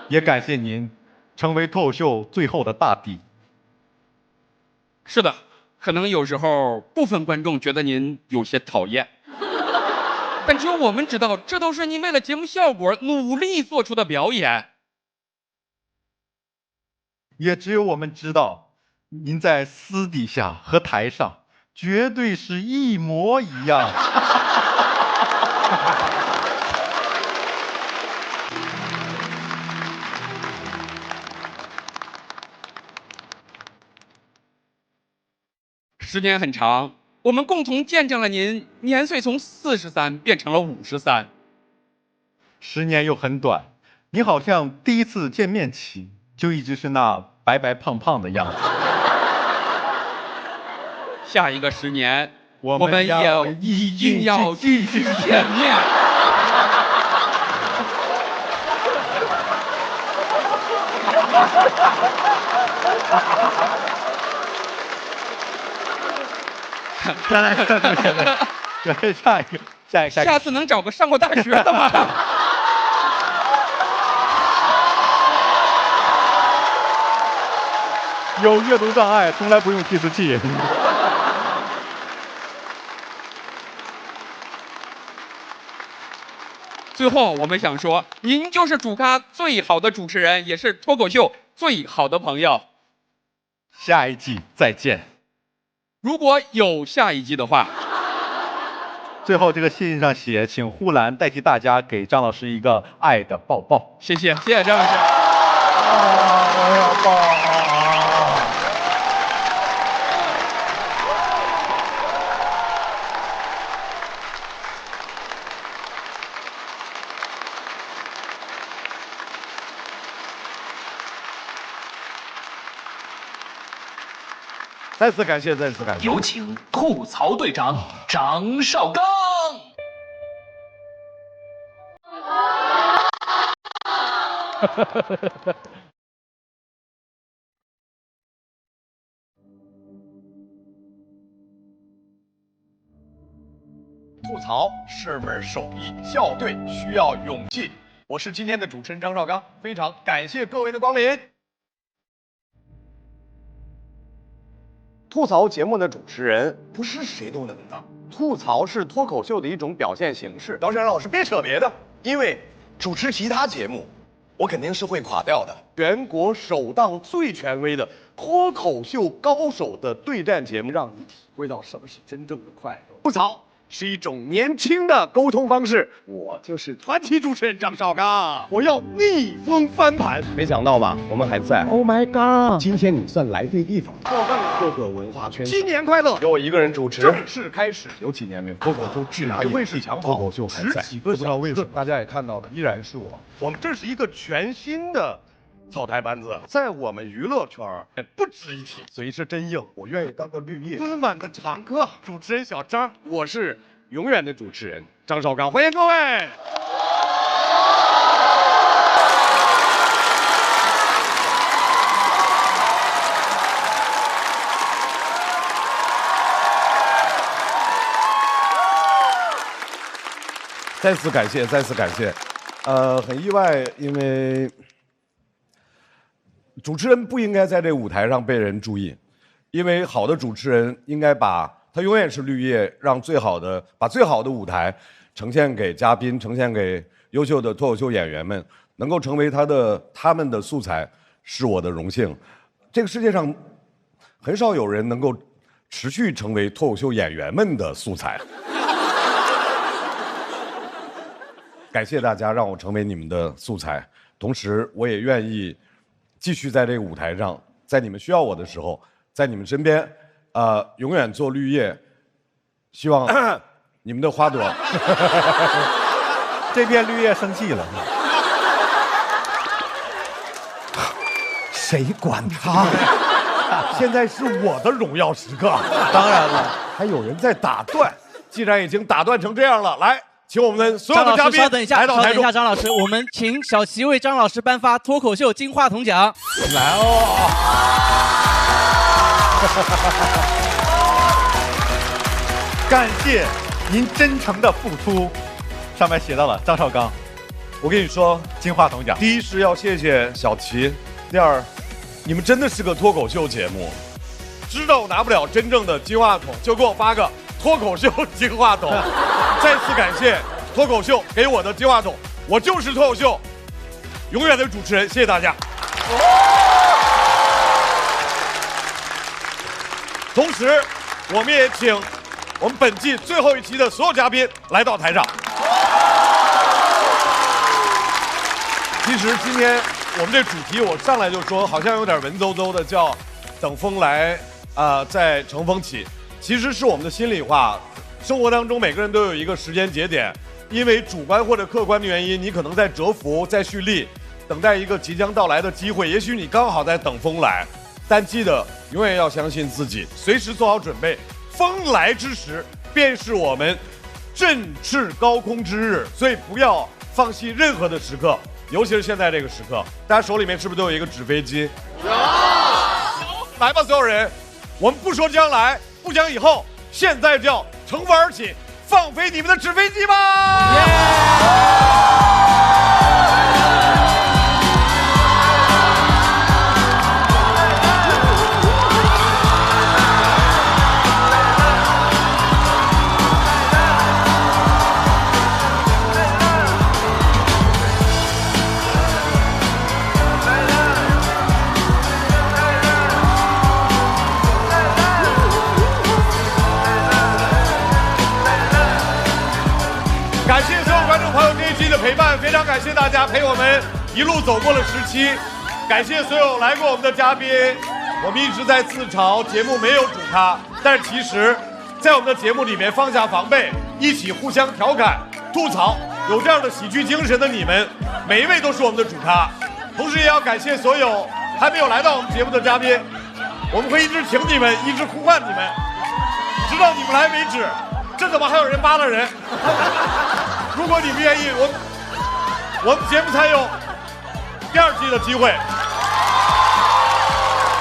也感谢您成为脱口秀最后的大帝。是的，可能有时候部分观众觉得您有些讨厌，但只有我们知道，这都是您为了节目效果努力做出的表演。也只有我们知道，您在私底下和台上绝对是一模一样。时间很长，我们共同见证了您年岁从43变成了53。10年又很短，你好像第一次见面起就一直是那白白胖胖的样子。下一个10年，我们也一定要继续见面。再来，下一个。下次能找个上过大学的吗？有阅读障碍，从来不用计时器。最后，我们想说，您就是主咖最好的主持人，也是脱口秀最好的朋友。下一季再见。如果有下一季的话。最后这个信上写，请呼兰代替大家给张老师一个爱的抱抱。谢谢张老师。我要抱。再次感谢，再次感谢。有请吐槽队长张绍刚。吐槽是门手艺，笑对需要勇气。我是今天的主持人张绍刚，非常感谢各位的光临。吐槽节目的主持人不是谁都能当，吐槽是脱口秀的一种表现形式。当然，老师别扯别的，因为主持其他节目，我肯定是会垮掉的。全国首档最权威的脱口秀高手的对战节目，让你体会到什么是真正的快乐。吐槽是一种年轻的沟通方式。我就是传奇主持人张绍刚，我要逆风翻盘。没想到吧，我们还在。Oh my god！ 今天你算来对地方，拓展各个文化圈。新年快乐！由我一个人主持，正式开始。有几年没有脱口秀质量也会是强，脱口秀还在。不知道为什么，大家也看到了，依然是我。我们这是一个全新的草台班子，在我们娱乐圈不值一提，嘴是真硬，我愿意当个绿叶。温满的常客，主持人小张，我是永远的主持人张绍刚，欢迎各位。再次感谢，再次感谢。很意外，因为主持人不应该在这个舞台上被人注意，因为好的主持人应该他永远是绿叶，把最好的舞台呈现给嘉宾，呈现给优秀的脱口秀演员们，能够成为他们的素材，是我的荣幸。这个世界上很少有人能够持续成为脱口秀演员们的素材。感谢大家让我成为你们的素材，同时我也愿意继续在这个舞台上，在你们需要我的时候，在你们身边，永远做绿叶。希望你们的花朵。这边绿叶生气了。谁管他？现在是我的荣耀时刻。当然了，还有人在打断。既然已经打断成这样了，来。请我们所有的嘉宾稍等一下，稍等一下，张老师，我们请小齐为张老师颁发脱口秀金话筒奖。来哦！感谢您真诚的付出。上面写到了张绍刚，我跟你说，金话筒奖。第一是要谢谢小齐，第二，你们真的是个脱口秀节目，知道我拿不了真正的金话筒，就给我发个脱口秀金话筒。再次感谢脱口秀给我的金话筒，我就是脱口秀永远的主持人，谢谢大家。同时，我们也请我们本季最后一期的所有嘉宾来到台上。其实今天我们这主题，我上来就说好像有点文绉绉的，叫“等风来，再乘风起”。其实是我们的心里话。生活当中每个人都有一个时间节点，因为主观或者客观的原因，你可能在蛰伏、在蓄力，等待一个即将到来的机会。也许你刚好在等风来，但记得永远要相信自己，随时做好准备。风来之时，便是我们振翅高空之日。所以不要放弃任何的时刻。尤其是现在这个时刻，大家手里面是不是都有一个纸飞机？有。来吧，所有人，我们不说将来，不讲以后，现在就要乘风而起，放飞你们的纸飞机吧！感谢所有观众朋友这一期的陪伴，非常感谢大家陪我们一路走过了17，感谢所有来过我们的嘉宾。我们一直在自嘲节目没有主咖，但是其实，在我们的节目里面放下防备，一起互相调侃、吐槽，有这样的喜剧精神的你们，每一位都是我们的主咖。同时也要感谢所有还没有来到我们节目的嘉宾，我们会一直请你们，一直呼唤你们，直到你们来为止。这怎么还有人扒拉人？如果你们愿意，我们节目才有第2季的机会。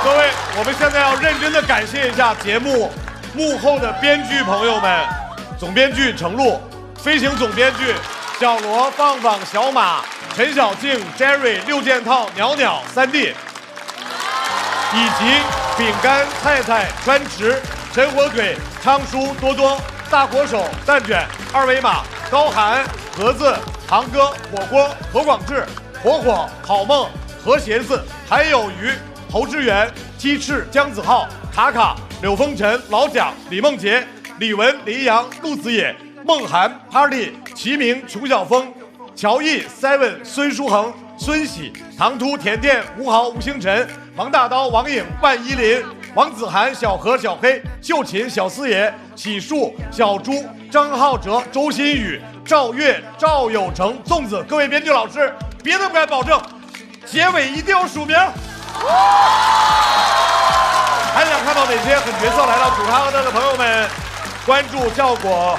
各位，我们现在要认真的感谢一下节目幕后的编剧朋友们，总编剧程璐，飞行总编剧小罗、放放、小马、陈小静、Jerry、6件套、袅袅、3D， 以及饼干、菜菜、川池、陈火腿、昌叔、多多、大火手、蛋卷、2维码、高寒、盒子、航哥、火锅、何广智、火火、好梦、何鞋子，还有鱼、侯志远、鸡翅、姜子浩、卡卡、柳风尘、老蒋、李梦洁、李文、李阳、陆子野、梦涵、Party、齐明、裘晓峰、乔毅、Seven、孙书恒、孙喜、唐突、甜甜、吴豪、吴星辰、王大刀、王颖、万依林、王子涵、小何、小黑、秀琴、小四爷、喜树、小朱、张浩哲、周新宇、赵越、赵有成、粽子，各位编剧老师，别的不敢保证，结尾一定要署名。还想看到哪些狠角色来到主咖和的朋友们，关注效果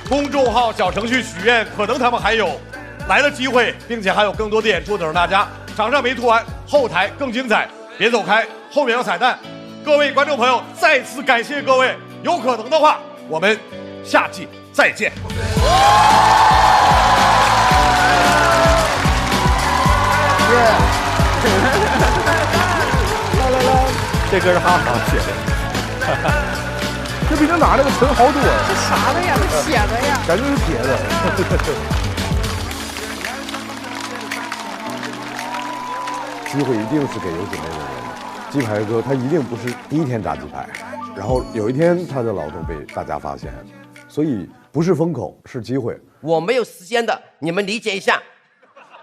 公众号小程序许愿，可能他们还有来的机会，并且还有更多的演出等着大家。场上没吐完，后台更精彩，别走开，后面有彩蛋。各位观众朋友，再次感谢各位，有可能的话，我们下季再见。这歌是哈哈写的，这比那哪那个沉好多呀！这啥的呀？这铁的呀？感觉是铁的。机会一定是给有准备的人。鸡排哥他一定不是第一天炸鸡排，然后有一天他的劳动被大家发现，所以不是风口，是机会。我没有时间的，你们理解一下。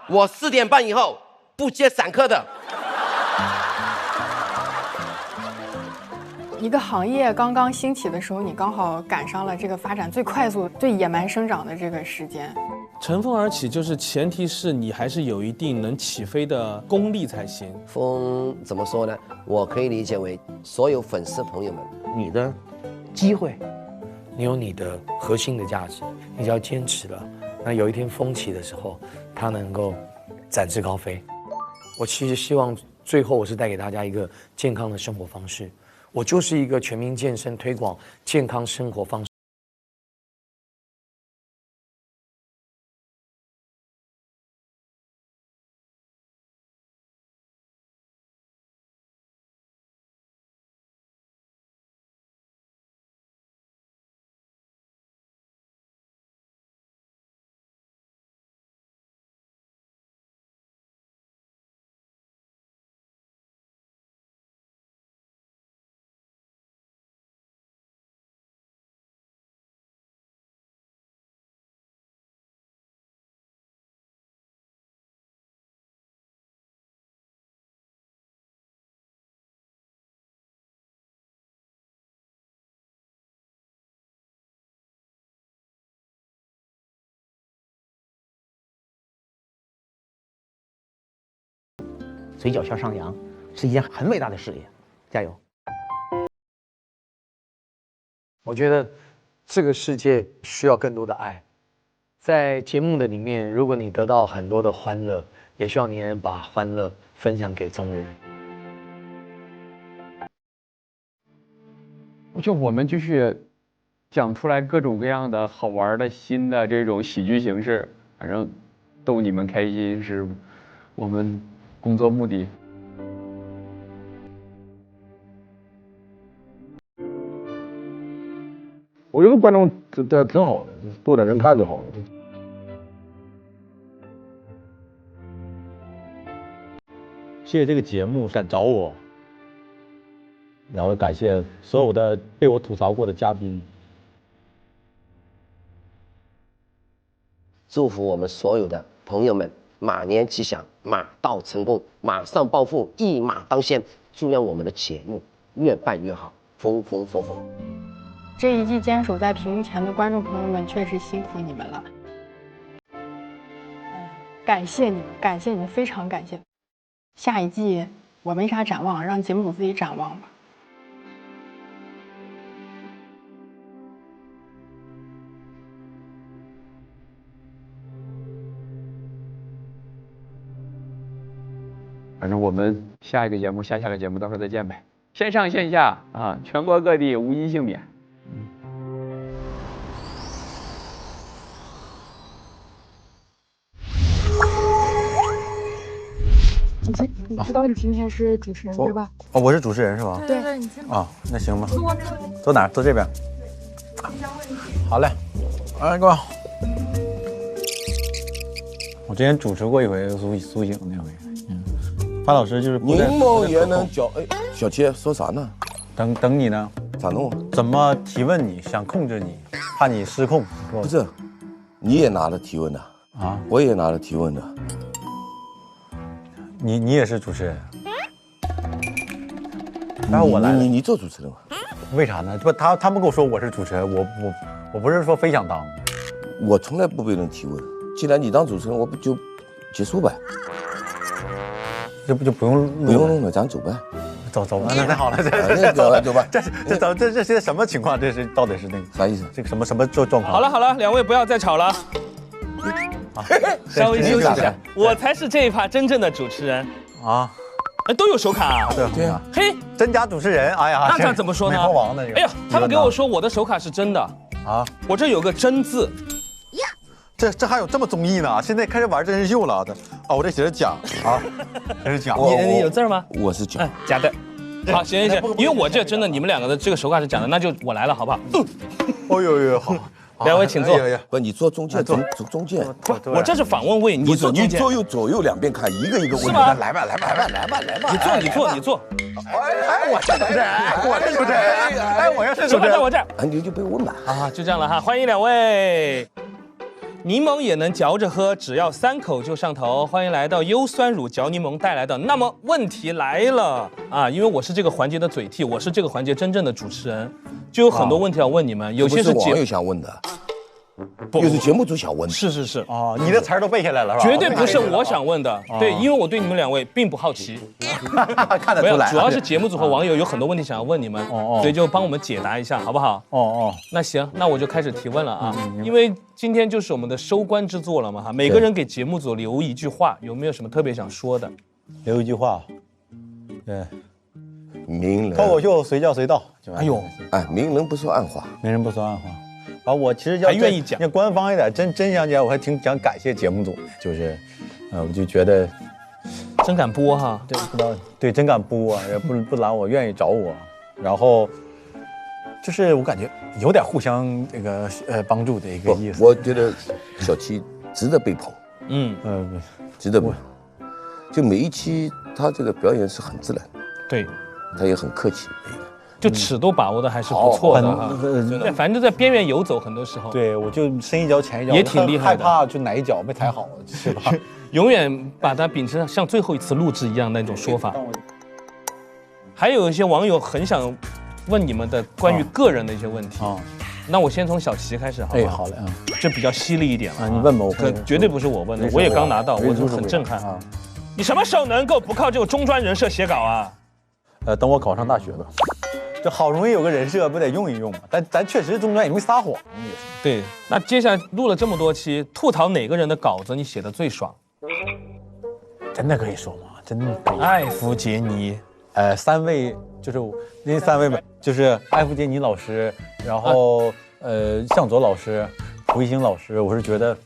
我4点半以后不接散客的。一个行业刚刚兴起的时候，你刚好赶上了这个发展最快速、最野蛮生长的这个时间。乘风而起，就是前提是你还是有一定能起飞的功力才行。风怎么说呢？我可以理解为所有粉丝朋友们，你的机会，你有你的核心的价值，你只要坚持了，那有一天风起的时候，它能够展翅高飞。我其实希望最后我是带给大家一个健康的生活方式。我就是一个全民健身推广健康生活方式。嘴角向上扬，是一件很伟大的事业，加油！我觉得这个世界需要更多的爱，在节目的里面，如果你得到很多的欢乐，也希望你能把欢乐分享给众人。就我们继续讲出来各种各样的好玩的新的这种喜剧形式，反正逗你们开心是我们工作目的。我觉得观众这挺好的，多点人看就好了。谢谢这个节目敢找我，然后感谢所有的被我吐槽过的嘉宾。祝福我们所有的朋友们马年吉祥，马到成功，马上暴富，一马当先。祝愿我们的节目越办越好，风风火火。这一季坚守在屏幕前的观众朋友们，确实辛苦你们了。感谢你们，感谢你们，非常感谢。下一季我没啥展望，让节目组自己展望吧。反正我们下一个节目、下个节目到时候再见呗。线上线下啊，全国各地无一幸免。你知道你今天是主持人对吧？哦，我是主持人是吧？对，你先啊，那行吧。坐哪儿？坐这边。好嘞，来过。我之前主持过一回苏醒那回，范老师就是柠檬也能嚼。哎，小七说啥呢？等你呢。咋弄？怎么提问你？想控制你，怕你失控。不是，你也拿了提问的啊？我也拿了提问的。你也是主持人，然后我来了。你做主持人吗？为啥呢？不，他们跟我说我是主持人，我不是说非想当。我从来不被人提问，既然你当主持人，我不就结束呗？这不就不用弄了，咱走呗。走吧，那太好了，走吧。这是什么情况？这是到底是那个啥意思？这个什么状况？好了，两位不要再吵了。稍微休息一下，我才是这一趴真正的主持人啊！都有手卡啊！对啊，嘿，真假主持人，哎呀，那怎么说呢？美猴王的，哎呀，他们给我说我的手卡是真的啊，我这有个真字。这还有这么综艺呢？现在开始玩真人秀了的啊！我这写着假啊，这是假。你有字吗？我是假，假的。好，行，因为我这真的，你们两个的这个手卡是假的，那就我来了，好不好？哦呦，好。两位请坐。不，你坐中间，中间。我这是访问位，你坐中间。你左右两边看，一个一个问。是吗？来吧。你坐。哎，我是主持人，哎，我要是主持人，在我这儿。你就被问吧。啊，就这样了哈，欢迎两位。柠檬也能嚼着喝，只要3口就上头。欢迎来到优酸乳嚼柠檬带来的。那么问题来了啊，因为我是这个环节的嘴替，我是这个环节真正的主持人，就有很多问题要问你们。有些是网友想问的，又是节目组想问的。是哦，你的词儿都背下来了是吧？绝对不是我想问的，对，因为我对你们两位并不好奇，看得出来。主要是节目组和网友有很多问题想要问你们，所以就帮我们解答一下，好不好？那行，那我就开始提问了啊，因为今天就是我们的收官之作了嘛哈，每个人给节目组留一句话，有没有什么特别想说的？留一句话，对，名人脱口秀随叫随到。哎呦，名人不说暗话，名人不说暗话。啊，我其实还愿意讲，要官方一点，真想讲，我还挺想感谢节目组，就是，我就觉得真敢播哈，对，不知道，对，真敢播，也不拦我，愿意找我，然后就是我感觉有点互相这个帮助的一个意思。我觉得小七值得被捧，值得被捧，就每一期他这个表演是很自然，对，他也很客气。就尺度把握的还是不错的哈，对，反正就在边缘游走，很多时候。对，我就深一脚浅一脚，也挺厉害的，害怕就哪一脚没踩好，是吧？永远把它秉持像最后一次录制一样那种说法。还有一些网友很想问你们的关于个人的一些问题啊，那我先从小齐开始，好吧？好嘞，这比较犀利一点了啊，你问吧，我绝对不是我问的，我也刚拿到，我就很震撼啊。你什么时候能够不靠这个中专人设写稿啊？等我考上大学吧。这好容易有个人设，不得用一用嘛？咱确实中专也没撒谎，也是。对，那接下来录了这么多期，吐槽哪个人的稿子你写的最爽？真的可以说吗？真的可以。艾弗杰尼，3位就是那3位嘛，就是艾弗杰尼老师，然后向佐老师、胡一星老师，我是觉得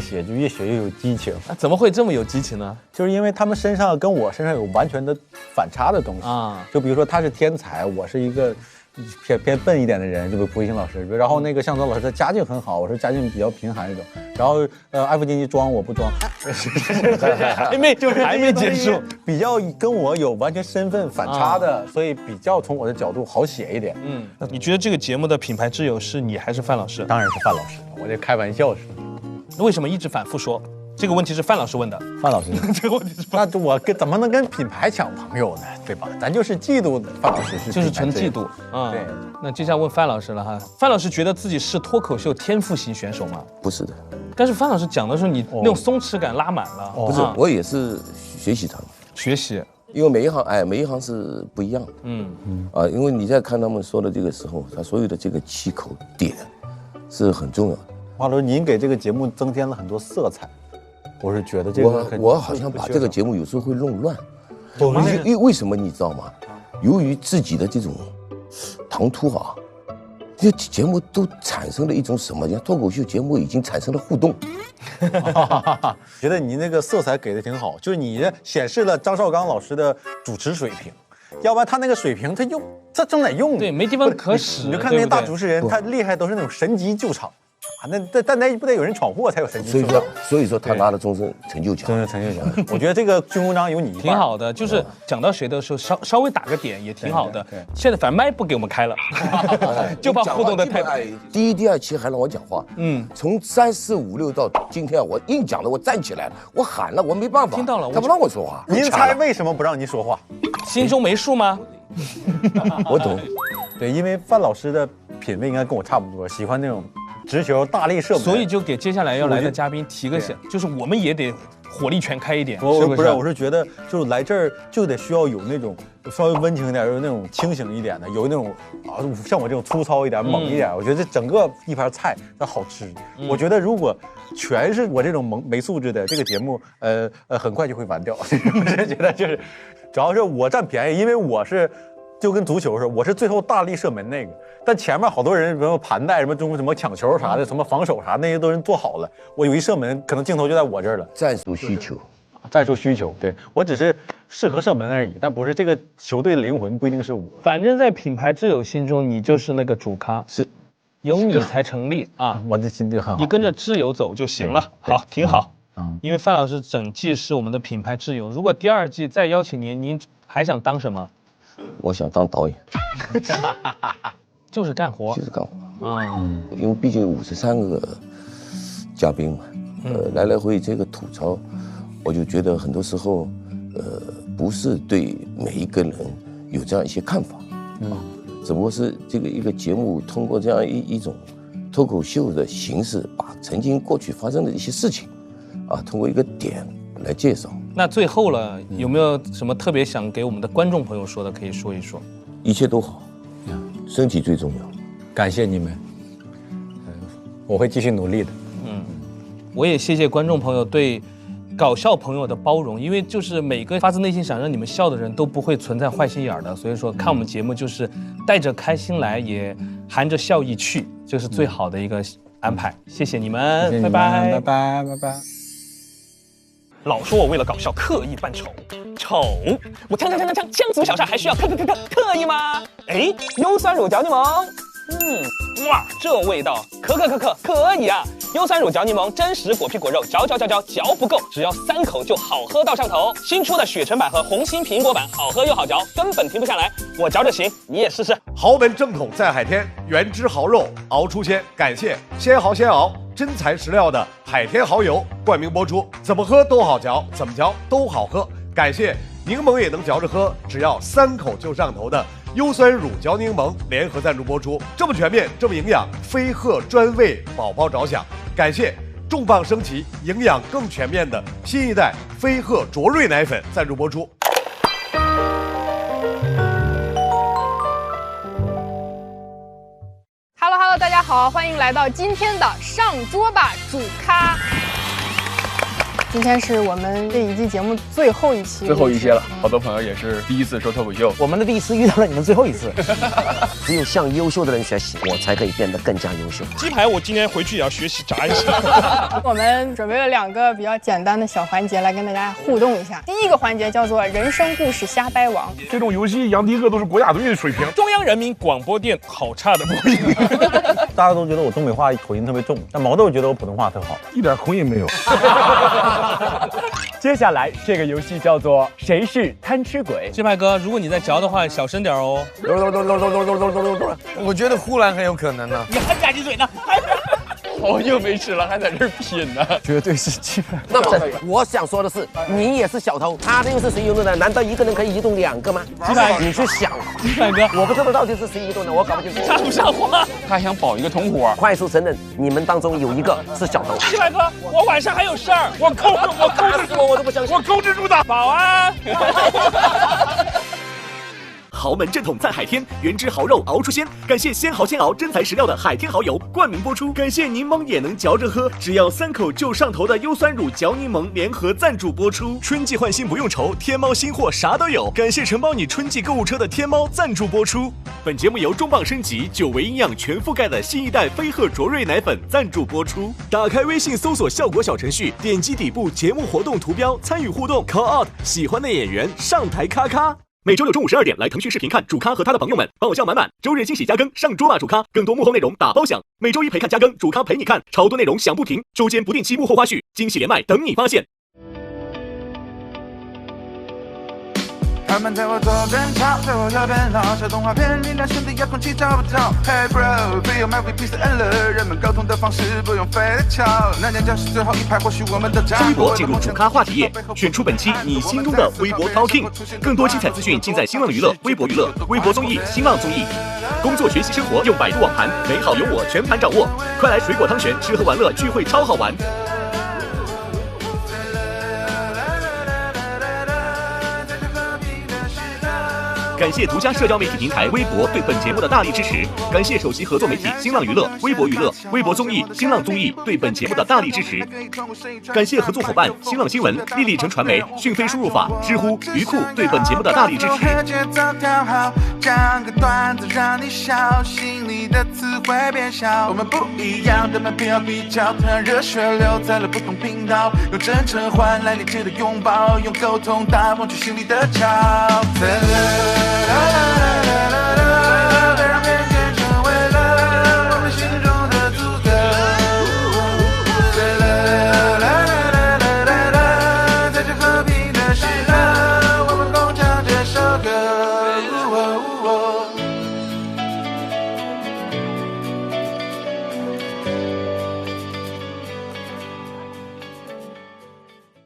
写就越写越有激情。怎么会这么有激情呢？就是因为他们身上跟我身上有完全的反差的东西啊。就比如说他是天才，我是一个偏笨一点的人，就比如胡一星老师。然后那个向佐老师的家境很好，我是家境比较贫寒那种。然后艾弗杰尼装我不装，还没结束，比较跟我有完全身份反差的，所以比较从我的角度好写一点。那你觉得这个节目的品牌挚友是你还是范老师？当然是范老师，我这开玩笑是。为什么一直反复说这个问题是范老师问的？范老师，这个问题是那我怎么能跟品牌抢朋友呢？对吧？咱就是嫉妒范老师，就是纯嫉妒。对。那接下来问范老师了哈，范老师觉得自己是脱口秀天赋型选手吗？不是的。但是范老师讲的时候，你那种松弛感拉满了。不是，我也是学习他们。学习。因为每一行是不一样的。因为你在看他们说的这个时候，他所有的这个气口点是很重要的。华老师，您给这个节目增添了很多色彩，我是觉得这个我好像把这个节目有时候会弄乱。为什么你知道吗？由于自己的这种唐突啊，这节目都产生了一种什么？脱口秀节目已经产生了互动。觉得你那个色彩给的挺好，就是你显示了张绍刚老师的主持水平。要不然他那个水平，他正在用，对，没地方可使。你就看那些大主持人，他厉害都是那种神级救场。但那不得有人闯祸才有神经？所以说他拿了终身成就奖。终身成就奖，我觉得这个军功章有你一半。挺好的，就是讲到谁的时候稍微打个点也挺好的。现在反正麦不给我们开了，就怕互动的太。第一、第2期还让我讲话，从3、4、5、6到今天，我硬讲的，我站起来了，我喊了，我没办法。听到了，他不让我说话。您猜为什么不让您说话？心中没数吗？我懂。对，因为范老师的品味应该跟我差不多，喜欢那种。直球大力射门，所以就给接下来要来的嘉宾提个醒，就是我们也得火力全开一点，是不是？我是觉得就是来这儿就得需要有那种稍微温情一点，有那种清醒一点的，有那种像我这种粗糙一点、猛一点。我觉得这整个一盘菜它好吃。我觉得如果全是我这种没素质的，这个节目很快就会完掉。我是觉得就是，主要是我占便宜，因为我是。就跟足球似的，我是最后大力射门那个，但前面好多人什么盘带、什么抢球啥的，什么防守啥那些都人做好了。我有一射门，可能镜头就在我这儿了。战术需求，对我只是适合射门而已，但不是这个球队的灵魂，不一定是我。反正，在品牌挚友心中，你就是那个主咖，是有你才成立啊！我的心地很好，你跟着挚友走就行了。好，挺好。因为范老师整季是我们的品牌挚友，如果第2季再邀请您还想当什么？我想当导演，就是干活，因为毕竟53个嘉宾嘛，来来回这个吐槽，我就觉得很多时候，不是对每一个人有这样一些看法，只不过是这个一个节目通过这样一种脱口秀的形式，把曾经过去发生的一些事情，通过一个点来介绍。那最后了，有没有什么特别想给我们的观众朋友说的？可以说一说。一切都好，身体最重要。感谢你们，我会继续努力的。我也谢谢观众朋友对搞笑朋友的包容，因为就是每个发自内心想让你们笑的人都不会存在坏心眼的，所以说看我们节目就是带着开心来，也含着笑意去，这是最好的一个安排。谢谢你们，拜拜，拜拜，拜拜。老说我为了搞笑刻意扮丑，我枪足小帅还需要刻意吗？哎，优酸乳嚼柠檬，哇，这味道可以啊！优酸乳嚼柠檬，真实果皮果肉，嚼不够，只要3口就好喝到上头。新出的雪橙版和红心苹果版，好喝又好嚼，根本停不下来。我嚼着行，你也试试。豪门正统在海天，原汁豪肉熬出鲜，感谢鲜豪鲜熬。真材实料的海天蚝油冠名播出，怎么喝都好嚼，怎么嚼都好喝。感谢柠檬也能嚼着喝，只要3口就上头的优酸乳嚼柠檬联合赞助播出，这么全面，这么营养，非鹤专为宝宝着想。感谢重磅升级、营养更全面的新一代飞鹤卓瑞奶粉赞助播出。Hello， 大家好，欢迎来到今天的上桌吧主咖。今天是我们这一季节目最后一期，最后一期了，好多朋友也是第一次说脱口秀，我们的第一次遇到了你们最后一次。只有向优秀的人学习，我才可以变得更加优秀。鸡排我今天回去也要学习炸一下。我们准备了2个比较简单的小环节来跟大家互动一下。第一个环节叫做人生故事瞎掰王，这种游戏杨迪克都是国家队的水平。中央人民广播电好差的播音。大家都觉得我东北话口音特别重，但毛豆觉得我普通话特好，一点口音没有。接下来这个游戏叫做谁是贪吃鬼。鸡排哥，如果你在嚼的话，小声点哦。我觉得呼兰很有可能呢。你还吧唧嘴呢？好久没吃了，还在这儿品呢。绝对是鸡排。那不是，我想说的是，你也是小偷，他的又是谁移动的？难道一个人可以移动2个吗？鸡排，你去想。鸡排哥，我不知道到底是谁移动的，我搞不清楚。像不像话？他想保一个同伙。快速承认，你们当中有一个是小偷。鸡排哥，我晚上还有事儿，我控制住，我都不相信，我控制住的。保安。豪门正统在海天，原汁豪肉熬出鲜。感谢鲜蚝鲜熬真材实料的海天蚝油冠名播出。感谢柠檬也能嚼着喝，只要3口就上头的优酸乳嚼柠檬联合赞助播出。春季换新不用愁，天猫新货啥都有。感谢承包你春季购物车的天猫赞助播出。本节目由重磅升级、久维营养全覆盖的新一代飞鹤卓瑞奶粉赞助播出。打开微信搜索效果小程序，点击底部节目活动图标参与互动 ，call out 喜欢的演员上台咔咔。每周六中午12点来腾讯视频看主咖和他的朋友们爆笑满满，周日惊喜加更上桌吧主咖，更多幕后内容打包享。每周一陪看加更，主咖陪你看，超多内容响不停，周间不定期幕后花絮，惊喜连麦等你发现。他们在我左边吵，在我右边闹，小动画片里那兄弟遥控器找不着。Hey bro， Feel my way peace and love， 人们沟通的方式不用费力巧。那年教室最后一排，或许我们都站。微博进入主咖话题页，选出本期你心中的微博 Talking， 更多精彩资讯尽在新浪娱乐、微博娱乐、微博综艺、新浪综艺。工作、学习、生活用百度网盘，美好有我全盘掌握。快来水果汤泉，吃喝玩乐聚会超好玩。感谢独家社交媒体平台微博对本节目的大力支持，感谢首席合作媒体新浪娱乐、微博娱乐、微博综艺、新浪综艺对本节目的大力支持，感谢合作伙伴新浪新闻、立立成传媒、讯飞输入法、知乎、鱼库对本节目的大力支持。讲个段子让你笑，心里的词汇变小。我们不一样的门票比较，突然热血流在了不同频道，用真诚换来理智的拥抱，用沟通打破去心里的桥。啦啦啦啦啦。